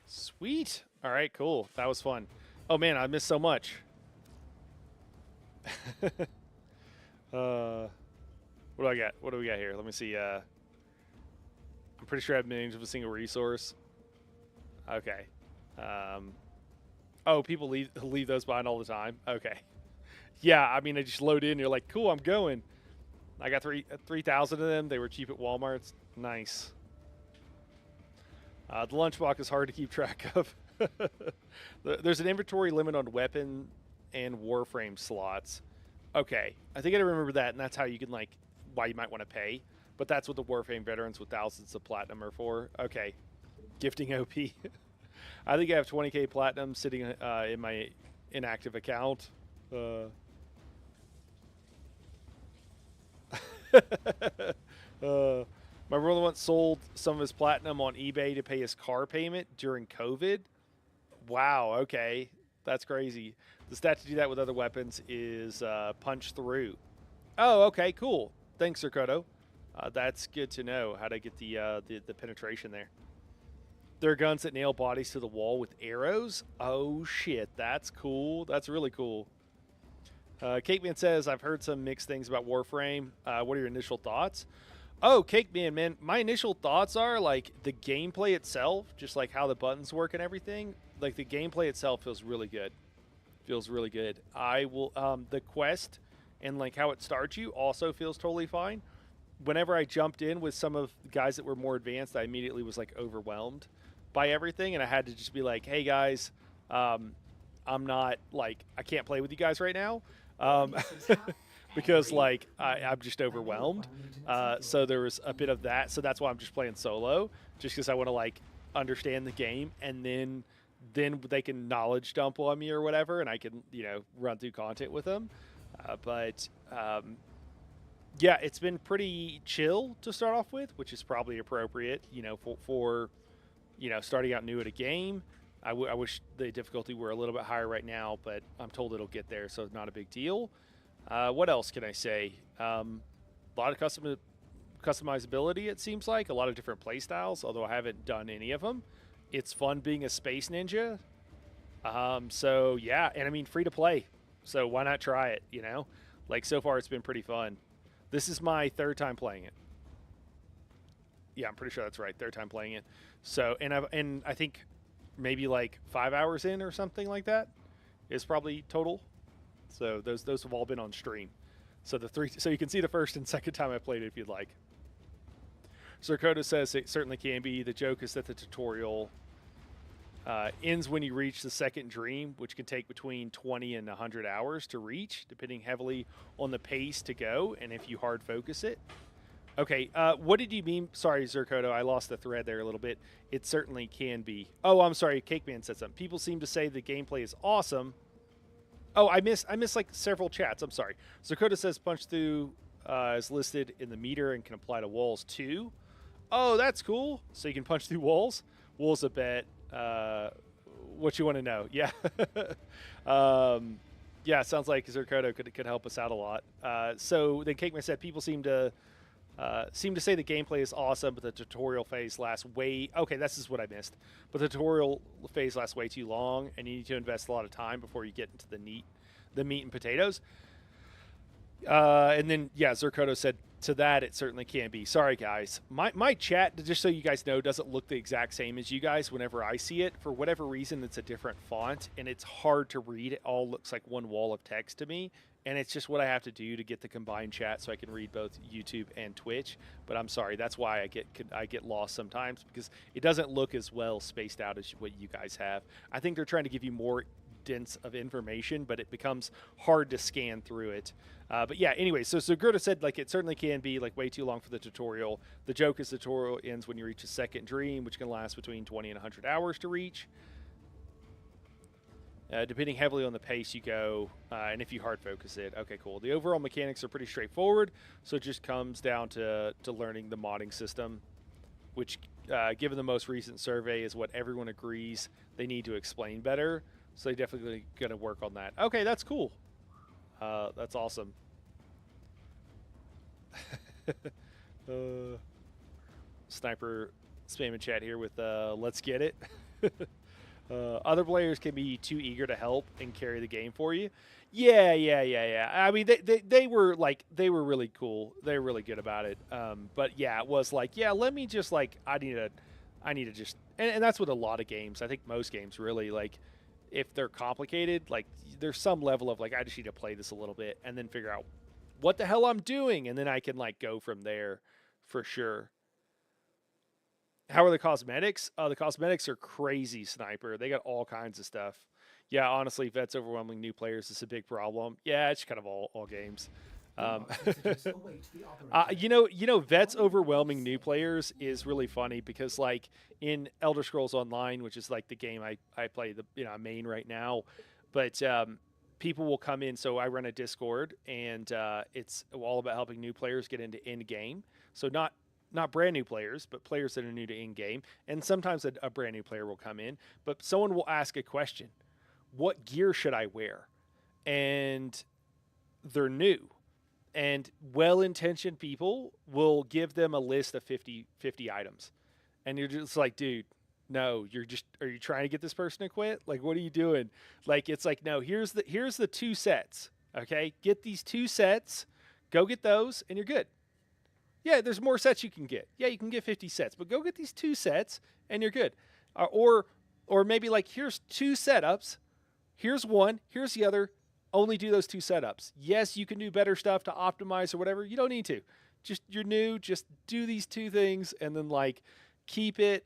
Sweet. All right, cool. That was fun. Oh man, I missed so much. What do I got? What do we got here? Let me see. I'm pretty sure I have millions of a single resource. Okay. Oh, people leave those behind all the time. Okay. Yeah, I mean, I just load in. You're like, cool, I'm going. I got 3,000 of them. They were cheap at Walmart. Nice. The lunchbox is hard to keep track of. There's an inventory limit on weapon and Warframe slots. Okay, I think I remember that, and that's how you can, like, why you might want to pay. But that's what the Warframe veterans with thousands of platinum are for. Okay, gifting OP. I think I have 20k platinum sitting in my inactive account. My brother once sold some of his platinum on eBay to pay his car payment during COVID. Wow, okay. That's crazy. The stat to do that with other weapons is punch through. Oh, okay, cool. Thanks, Sirkoto. That's good to know how to get the penetration there. There are guns that nail bodies to the wall with arrows. Oh, shit. That's cool. That's really cool. Cakeman says, I've heard some mixed things about Warframe. What are your initial thoughts? Oh, Cakeman, man, my initial thoughts are like the gameplay itself, just like how the buttons work and everything. Like the gameplay itself feels really good. Feels really good. I will, the quest and like how it starts you also feels totally fine. Whenever I jumped in with some of the guys that were more advanced, I immediately was like overwhelmed by everything, and I had to just be like, "Hey guys, I'm not like I can't play with you guys right now." Because like I'm just overwhelmed. So there was a bit of that. So that's why I'm just playing solo, just because I want to like understand the game, and then they can knowledge dump on me or whatever, and I can run through content with them. But yeah, it's been pretty chill to start off with, which is probably appropriate, for starting out new at a game. I wish the difficulty were a little bit higher right now, but I'm told it'll get there, so it's not a big deal. What else can I say? A lot of customizability, it seems like. A lot of different play styles, although I haven't done any of them. It's fun being a space ninja. So, yeah, and I mean, free to play. So why not try it, Like, so far it's been pretty fun. This is my third time playing it. Yeah, I'm pretty sure that's right. Third time playing it. So, and I think maybe like 5 hours in or something like that is probably total. So those have all been on stream. So so you can see the first and second time I played it if you'd like. Zerkoda says it certainly can be. The joke is that the tutorial ends when you reach the second dream, which can take between 20 and 100 hours to reach, depending heavily on the pace to go and if you hard focus it. Okay, what did you mean? Sorry, Zerkoto, I lost the thread there a little bit. It certainly can be. Oh, I'm sorry, Cakeman said something. People seem to say the gameplay is awesome. Oh, I missed like several chats. I'm sorry. Zerkoto says punch through is listed in the meter and can apply to walls too. Oh, that's cool. So you can punch through walls. Walls a bet. What you want to know? Yeah. Yeah, it sounds like Zerkoto could help us out a lot. So then Cakeman said people seem to say the gameplay is awesome, but the tutorial phase lasts way... Okay, this is what I missed. But the tutorial phase lasts way too long, and you need to invest a lot of time before you get into the meat and potatoes. And then, yeah, Zerkoto said, to that, it certainly can be. Sorry, guys. My chat, just so you guys know, doesn't look the exact same as you guys whenever I see it. For whatever reason, it's a different font, and it's hard to read. It all looks like one wall of text to me, and it's just what I have to do to get the combined chat so I can read both YouTube and Twitch. But I'm sorry. That's why I get lost sometimes, because it doesn't look as well spaced out as what you guys have. I think they're trying to give you more dense of information, but it becomes hard to scan through it. But yeah, anyway, so Gerda said like it certainly can be like way too long for the tutorial. The joke is the tutorial ends when you reach a second dream, which can last between 20 and 100 hours to reach. Depending heavily on the pace you go, and if you hard focus it. Okay, cool. The overall mechanics are pretty straightforward, so it just comes down to learning the modding system, which, given the most recent survey, is what everyone agrees they need to explain better. So they definitely going to work on that. Okay, that's cool. That's awesome. Sniper spamming chat here with let's get it. Other players can be too eager to help and carry the game for you. Yeah. I mean, they were really cool. They were really good about it. But yeah, it was like, yeah, let me just like, I need to just, and that's with a lot of games. I think most games really like, if they're complicated, like there's some level of like, I just need to play this a little bit and then figure out what the hell I'm doing. And then I can like go from there for sure. How are the cosmetics? The cosmetics are crazy, Sniper. They got all kinds of stuff. Yeah, honestly, Vets overwhelming new players is a big problem. Yeah, it's kind of all games. Vets overwhelming new players is really funny because like in Elder Scrolls Online, which is like the game I play main right now, but people will come in. So I run a Discord, and it's all about helping new players get into in game. So not brand new players, but players that are new to in game. And sometimes a brand new player will come in, but someone will ask a question: what gear should I wear? And they're new. And well-intentioned people will give them a list of 50 items. And you're just like, dude, no, are you trying to get this person to quit? Like, what are you doing? Like, it's like, no, here's the 2 sets. Okay, get these 2 sets, go get those, and you're good. Yeah, there's more sets you can get. Yeah, you can get 50 sets, but go get these 2 sets, and you're good. Or maybe like here's 2 setups, here's one, here's the other. Only do those 2 setups. Yes, you can do better stuff to optimize or whatever. You don't need to. Just you're new. Just do these 2 things, and then like keep it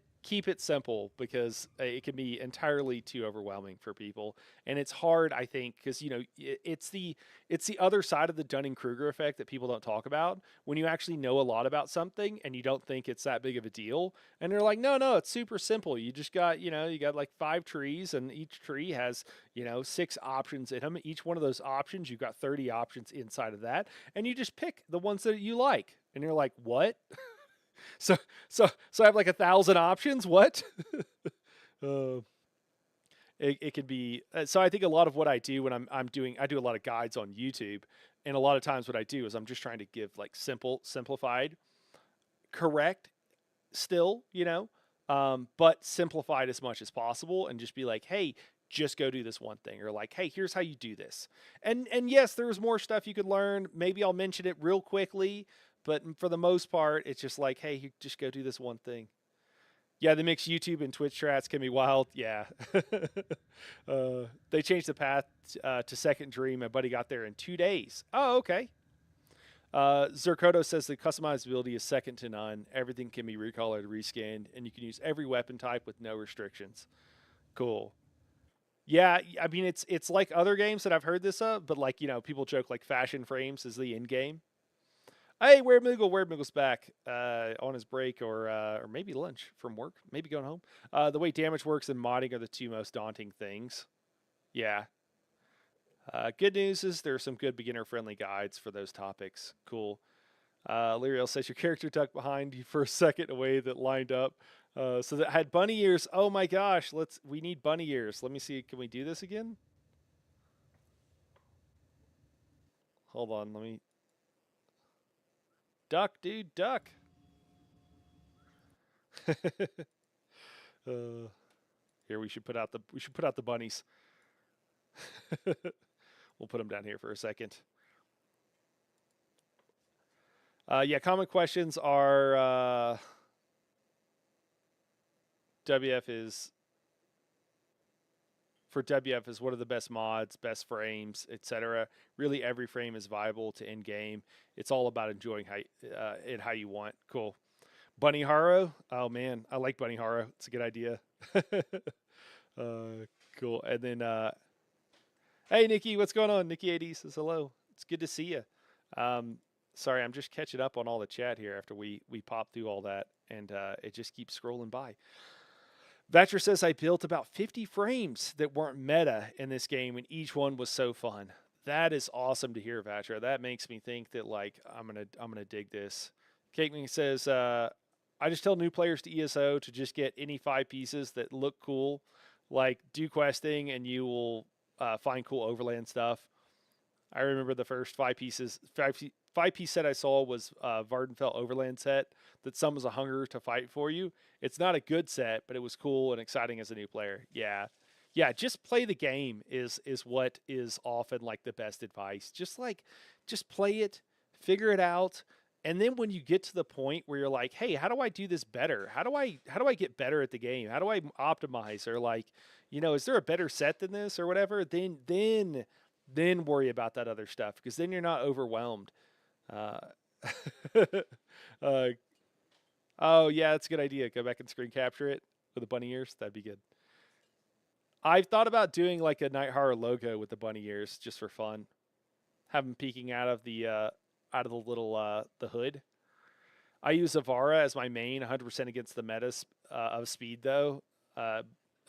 simple because it can be entirely too overwhelming for people, and it's hard, I think, because it's the other side of the Dunning Kruger effect that people don't talk about. When you actually know a lot about something and you don't think it's that big of a deal, and they're like, no, it's super simple. You just got you got like 5 trees, and each tree has 6 options in them. Each one of those options, you've got 30 options inside of that, and you just pick the ones that you like, and you're like, what? So I have like 1,000 options. What? uh, it could be. So I think a lot of what I do when I do a lot of guides on YouTube, and a lot of times what I do is I'm just trying to give like simplified, correct, still, but simplified as much as possible, and just be like, hey, just go do this one thing, or like, hey, here's how you do this. And yes, there's more stuff you could learn. Maybe I'll mention it real quickly, but for the most part, it's just like, hey, you just go do this one thing. Yeah, the mixed YouTube and Twitch chats can be wild. Yeah. They changed the path to Second Dream. My buddy got there in 2 days. Oh, okay. Zerkoto says the customizability is second to none. Everything can be recolored, rescanned, and you can use every weapon type with no restrictions. Cool. Yeah, I mean it's like other games that I've heard this of, but like people joke like Fashion Frames is the end game. Hey, Weird Moogle's back on his break or maybe lunch from work, maybe going home. The way damage works and modding are the 2 most daunting things. Yeah. Good news is there are some good beginner-friendly guides for those topics. Cool. Lyriel says your character tucked behind you for a second in a way that lined up. So that had bunny ears. Oh my gosh, we need bunny ears. Let me see. Can we do this again? Hold on, let me. Duck, dude, duck. Here we should put out the bunnies. We'll put them down here for a second. Yeah, common questions are WF is what are the best mods, best frames, etc. Really, every frame is viable to end game. It's all about enjoying how you want. Cool. Bunny Haro. Oh man, I like Bunny Haro. It's a good idea. Cool. And then, hey Nikki, what's going on? Nikki AD says hello. It's good to see you. Sorry, I'm just catching up on all the chat here after we popped through all that, and it just keeps scrolling by. Vatcher says I built about 50 frames that weren't meta in this game, and each one was so fun. That is awesome to hear, Vatcher. That makes me think that like I'm gonna dig this. Cakeman says I just tell new players to ESO to just get any 5 pieces that look cool, like do questing, and you will find cool overland stuff. I remember the first 5 piece set I saw was Vardenfell Overland set that summons a hunger to fight for you. It's not a good set, but it was cool and exciting as a new player. Yeah. Just play the game is what is often like the best advice. Just play it, figure it out, and then when you get to the point where you're like, hey, how do I do this better? How do I get better at the game? How do I optimize? Or like, is there a better set than this or whatever? Then worry about that other stuff, because then you're not overwhelmed. Oh yeah, that's a good idea. Go back and screen capture it with the bunny ears. That'd be good. I've thought about doing like a Night Horror logo with the bunny ears just for fun. Have them peeking out of the little the hood. I use Avara as my main, 100% against the meta of speed though. Of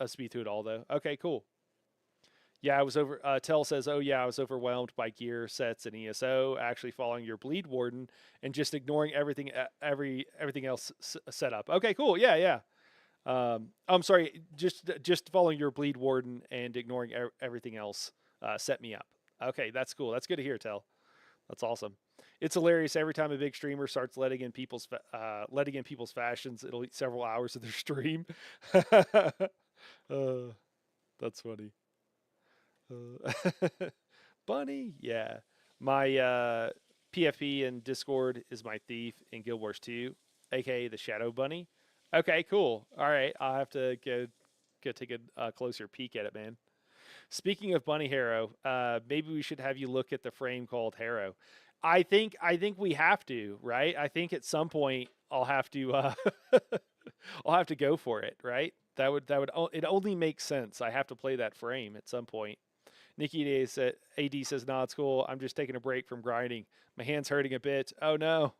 speed through it all though. Okay, cool. Yeah, I was over. Tell says, "Oh yeah, I was overwhelmed by gear sets and ESO. Actually, following your bleed warden and just ignoring everything else set up. Okay, cool. Yeah. I'm sorry. Just following your bleed warden and ignoring everything else set me up. Okay, that's cool. That's good to hear. Tell. That's awesome. It's hilarious. Every time a big streamer starts letting in people's fashions, it'll eat several hours of their stream. That's funny. Bunny, yeah. My PFP in Discord is my thief in Guild Wars 2, aka the Shadow Bunny. Okay, cool. All right, I'll have to go take a closer peek at it, man. Speaking of Bunny Harrow, maybe we should have you look at the frame called Harrow. I think we have to, right? I think at some point I'll have to I'll have to go for it, right? It only makes sense. I have to play that frame at some point. AD says, "No, it's cool. I'm just taking a break from grinding. My hand's hurting a bit. Oh no."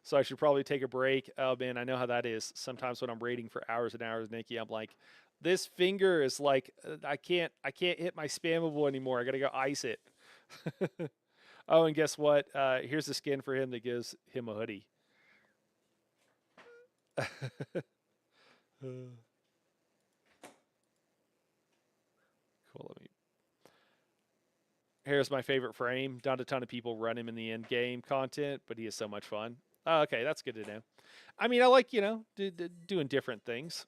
So I should probably take a break. Oh man, I know how that is. Sometimes when I'm raiding for hours and hours, Nikki, I'm like, this finger is like I can't hit my spammable anymore. I gotta go ice it. Oh, and guess what? Here's the skin for him that gives him a hoodie. Cool. Let me. Here's my favorite frame. Not a ton of people run him in the end game content, but he is so much fun. Oh, okay, that's good to know. I mean, I like doing different things,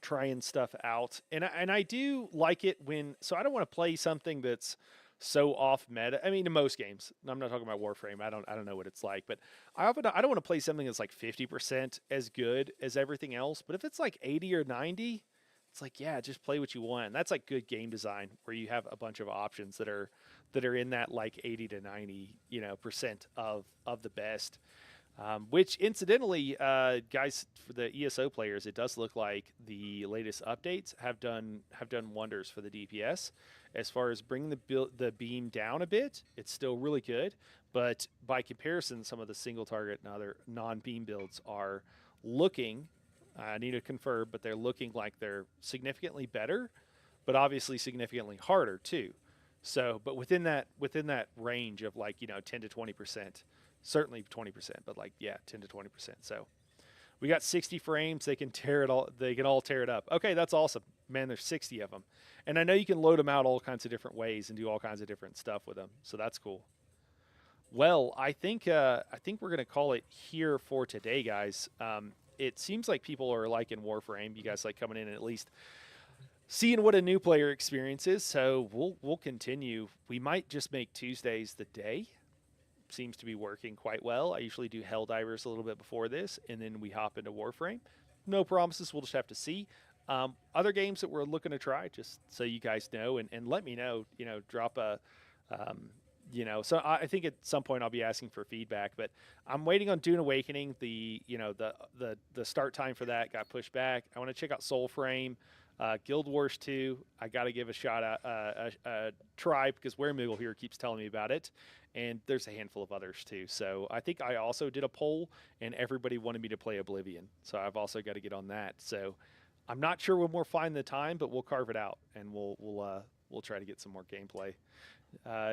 trying stuff out, and I do like it when. So I don't want to play something that's so off meta. I mean, in most games, I'm not talking about Warframe. I don't know what it's like, but I don't want to play something that's like 50% as good as everything else. But if it's like 80 or 90, it's like, yeah, just play what you want. And that's like good game design where you have a bunch of options that are in that like 80 to 90 percent of the best. Which incidentally, guys, for the ESO players, it does look like the latest updates have done wonders for the DPS. As far as bringing the beam down a bit, it's still really good, but by comparison, some of the single target and other non-beam builds are looking. I need to confirm, but they're looking like they're significantly better, but obviously significantly harder too. So, but within that range of like 10 to 20%. Certainly 20%, but like, yeah, 10 to 20%. So we got 60 frames. They can tear it all. They can all tear it up. Okay, that's awesome, man. There's 60 of them, and I know you can load them out all kinds of different ways and do all kinds of different stuff with them. So that's cool. Well, I think we're gonna call it here for today, guys. It seems like people are liking Warframe. You guys like coming in and at least seeing what a new player experience is. So we'll continue. We might just make Tuesdays the day. Seems to be working quite well. I usually do Helldivers a little bit before this, and then we hop into Warframe. No promises. We'll just have to see. Other games that we're looking to try, just so you guys know, and let me know. Drop a, So I think at some point I'll be asking for feedback, but I'm waiting on Dune Awakening. The start time for that got pushed back. I want to check out Soulframe. Guild Wars 2, I got to give a shot at a try because Weremugel here keeps telling me about it. And there's a handful of others too. So I think I also did a poll and everybody wanted me to play Oblivion. So I've also got to get on that. So I'm not sure when we'll find the time, but we'll carve it out and we'll try to get some more gameplay.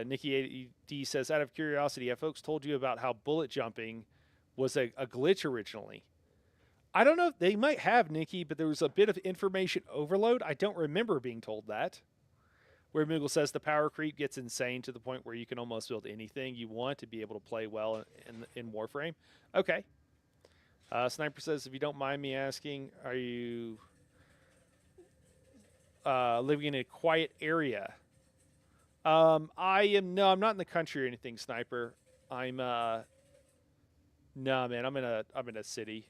Nikki AD says, out of curiosity, have folks told you about how bullet jumping was a glitch originally? I don't know. They might have, Nikki, but there was a bit of information overload. I don't remember being told that. Where Moogle says the power creep gets insane to the point where you can almost build anything you want to be able to play well in Warframe. Okay. Sniper says, if you don't mind me asking, are you living in a quiet area? I'm not in the country or anything, Sniper. No, man, I'm in a city.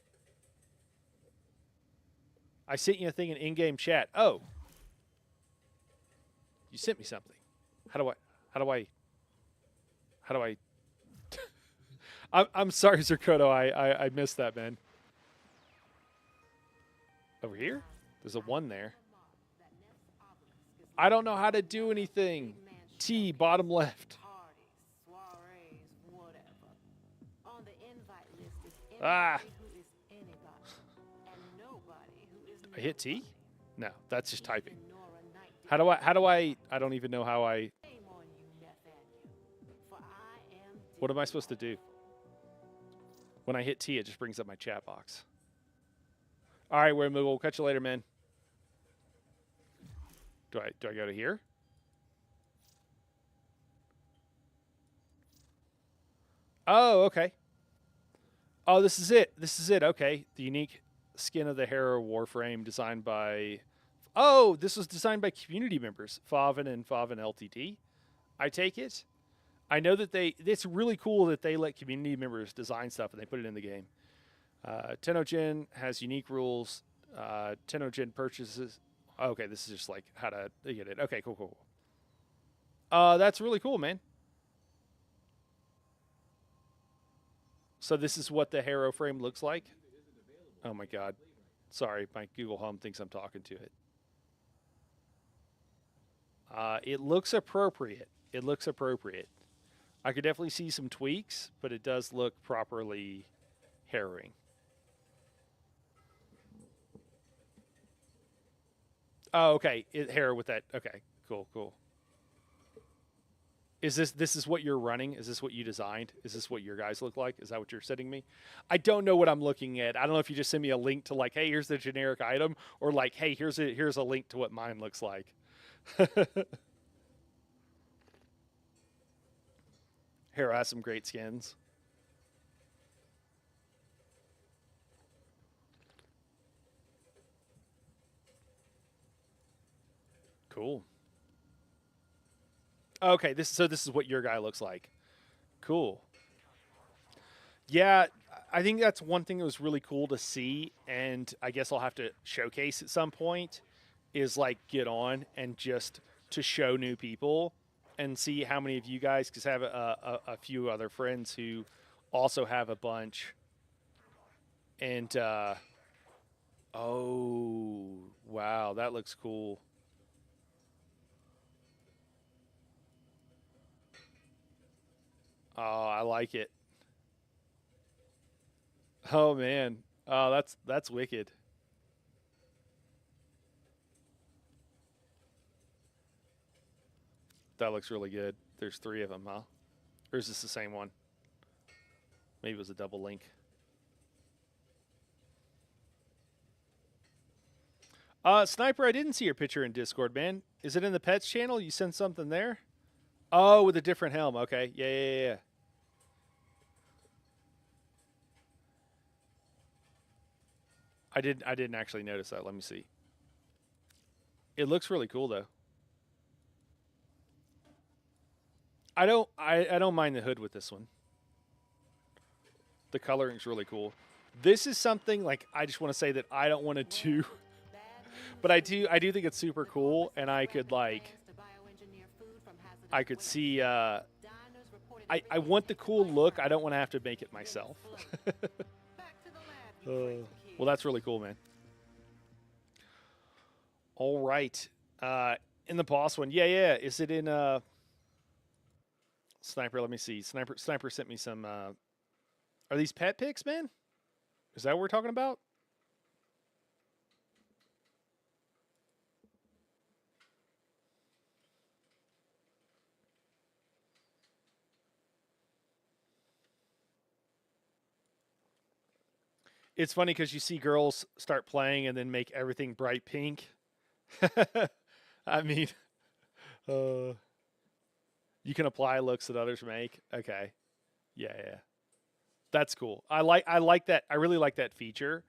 I sent you a thing in in-game chat. Oh. You sent me something. How do I I'm sorry, Zerkoto. I missed that, man. Over here? There's a 1 there. I don't know how to do anything. T, bottom left. Ah. I hit T? No, that's just typing. How do I don't even know how I. What am I supposed to do? When I hit T, it just brings up my chat box. All right, we'll catch you later, man. Do I go to here? Oh, okay. Oh, this is it. This is it. Okay. The unique skin of the Hera Warframe designed by... Oh, this was designed by community members, Favin and Favin LTT. I take it. I know that it's really cool that they let community members design stuff and they put it in the game. Tennogen has unique rules. Tennogen purchases. Okay, this is just like how to get it. Okay, cool. That's really cool, man. So this is what the Harrow frame looks like. Oh my god. Sorry, my Google Home thinks I'm talking to it. It looks appropriate. It looks appropriate. I could definitely see some tweaks, but it does look properly harrowing. Oh, okay. Harrow with that. Okay, cool. Is this is what you're running? Is this what you designed? Is this what your guys look like? Is that what you're sending me? I don't know what I'm looking at. I don't know if you just send me a link to like, hey, here's the generic item, or like, hey, here's a link to what mine looks like. Harrow has some great skins. Cool. Okay, this is what your guy looks like. Cool. Yeah, I think that's one thing that was really cool to see, and I guess I'll have to showcase at some point. Is like get on and just to show new people and see how many of you guys, because I have a few other friends who also have a bunch. And oh wow, that looks cool. Oh, I like it. Oh man. Oh, that's wicked. That looks really good. There's 3 of them, huh? Or is this the same one? Maybe it was a double link. Sniper, I didn't see your picture in Discord, man. Is it in the pets channel? You sent something there? Oh, with a different helm. Okay. Yeah. I didn't actually notice that. Let me see. It looks really cool though. I don't mind the hood with this one. The coloring's really cool. This is something like I just want to say that I don't want to do, but I do think it's super cool, and I could see. I want the cool look. I don't want to have to make it myself. Well, that's really cool, man. All right. In the boss one, yeah. Is it in Sniper? Let me see. Sniper sent me some. Are these pet pics, man? Is that what we're talking about? It's funny because you see girls start playing and then make everything bright pink. I mean, you can apply looks that others make. Okay, yeah. That's cool. I like that. I really like that feature.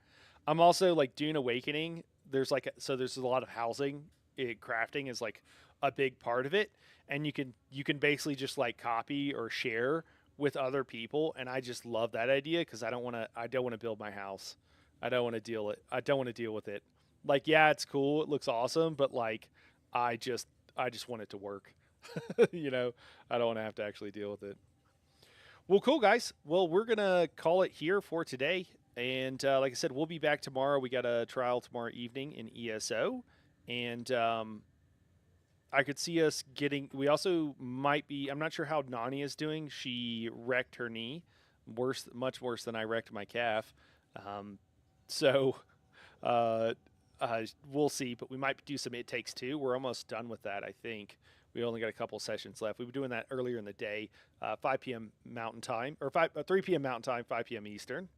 I'm also like Dune Awakening. There's there's a lot of housing. Crafting is like a big part of it, and you can basically just like copy or share with other people, and I just love that idea because I don't want to build my house. I don't want to deal with it. Like, yeah, it's cool. It looks awesome, but like I just want it to work. You know, I don't want to have to actually deal with it. Well, cool, guys. Well, we're going to call it here for today. And like I said, we'll be back tomorrow. We got a trial tomorrow evening in ESO. And I could see us getting. We also might be. I'm not sure how Nani is doing. She wrecked her knee, much worse than I wrecked my calf. So we'll see. But we might do some It Takes Two. We're almost done with that, I think. We only got a couple sessions left. We were doing that earlier in the day, 5 p.m. Mountain Time, or 3 p.m. Mountain Time, 5 p.m. Eastern.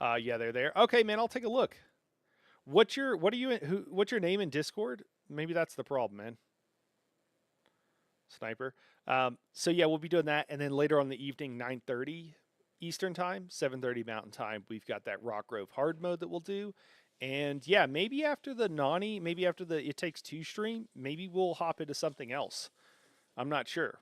Yeah, they're there. Okay, man, I'll take a look. What's your name in Discord? Maybe that's the problem, man. Sniper. So yeah, we'll be doing that, and then later on in the evening, 9:30 Eastern Time, 7:30 Mountain Time, we've got that Rock Grove hard mode that we'll do. And yeah, maybe after the Nani, maybe after the It Takes Two stream, maybe we'll hop into something else. I'm not sure.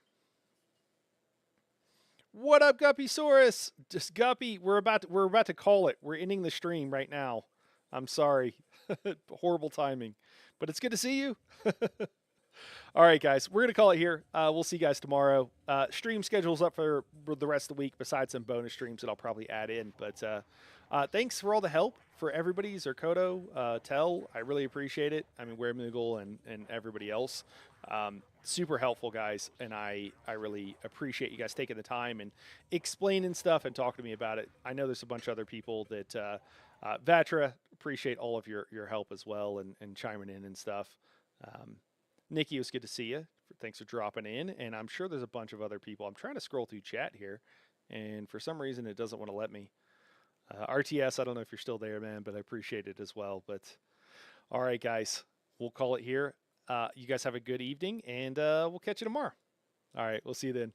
What up, Guppysaurus? Just Guppy, we're about to call it. We're ending the stream right now. I'm sorry. Horrible timing. But it's good to see you. All right, guys, we're going to call it here. We'll see you guys tomorrow. Stream schedule's up for the rest of the week, besides some bonus streams that I'll probably add in. But thanks for all the help for everybody. Zerkoto, Tell, I really appreciate it. I mean, Weremugel and everybody else. Super helpful, guys, and I really appreciate you guys taking the time and explaining stuff and talking to me about it. I know there's a bunch of other people that Vatra, appreciate all of your help as well and chiming in and stuff. Nikki, it was good to see you. Thanks for dropping in, and I'm sure there's a bunch of other people. I'm trying to scroll through chat here, and for some reason it doesn't want to let me. RTS, I don't know if you're still there, man, but I appreciate it as well. But all right, guys, we'll call it here. You guys have a good evening, and we'll catch you tomorrow. All right, we'll see you then.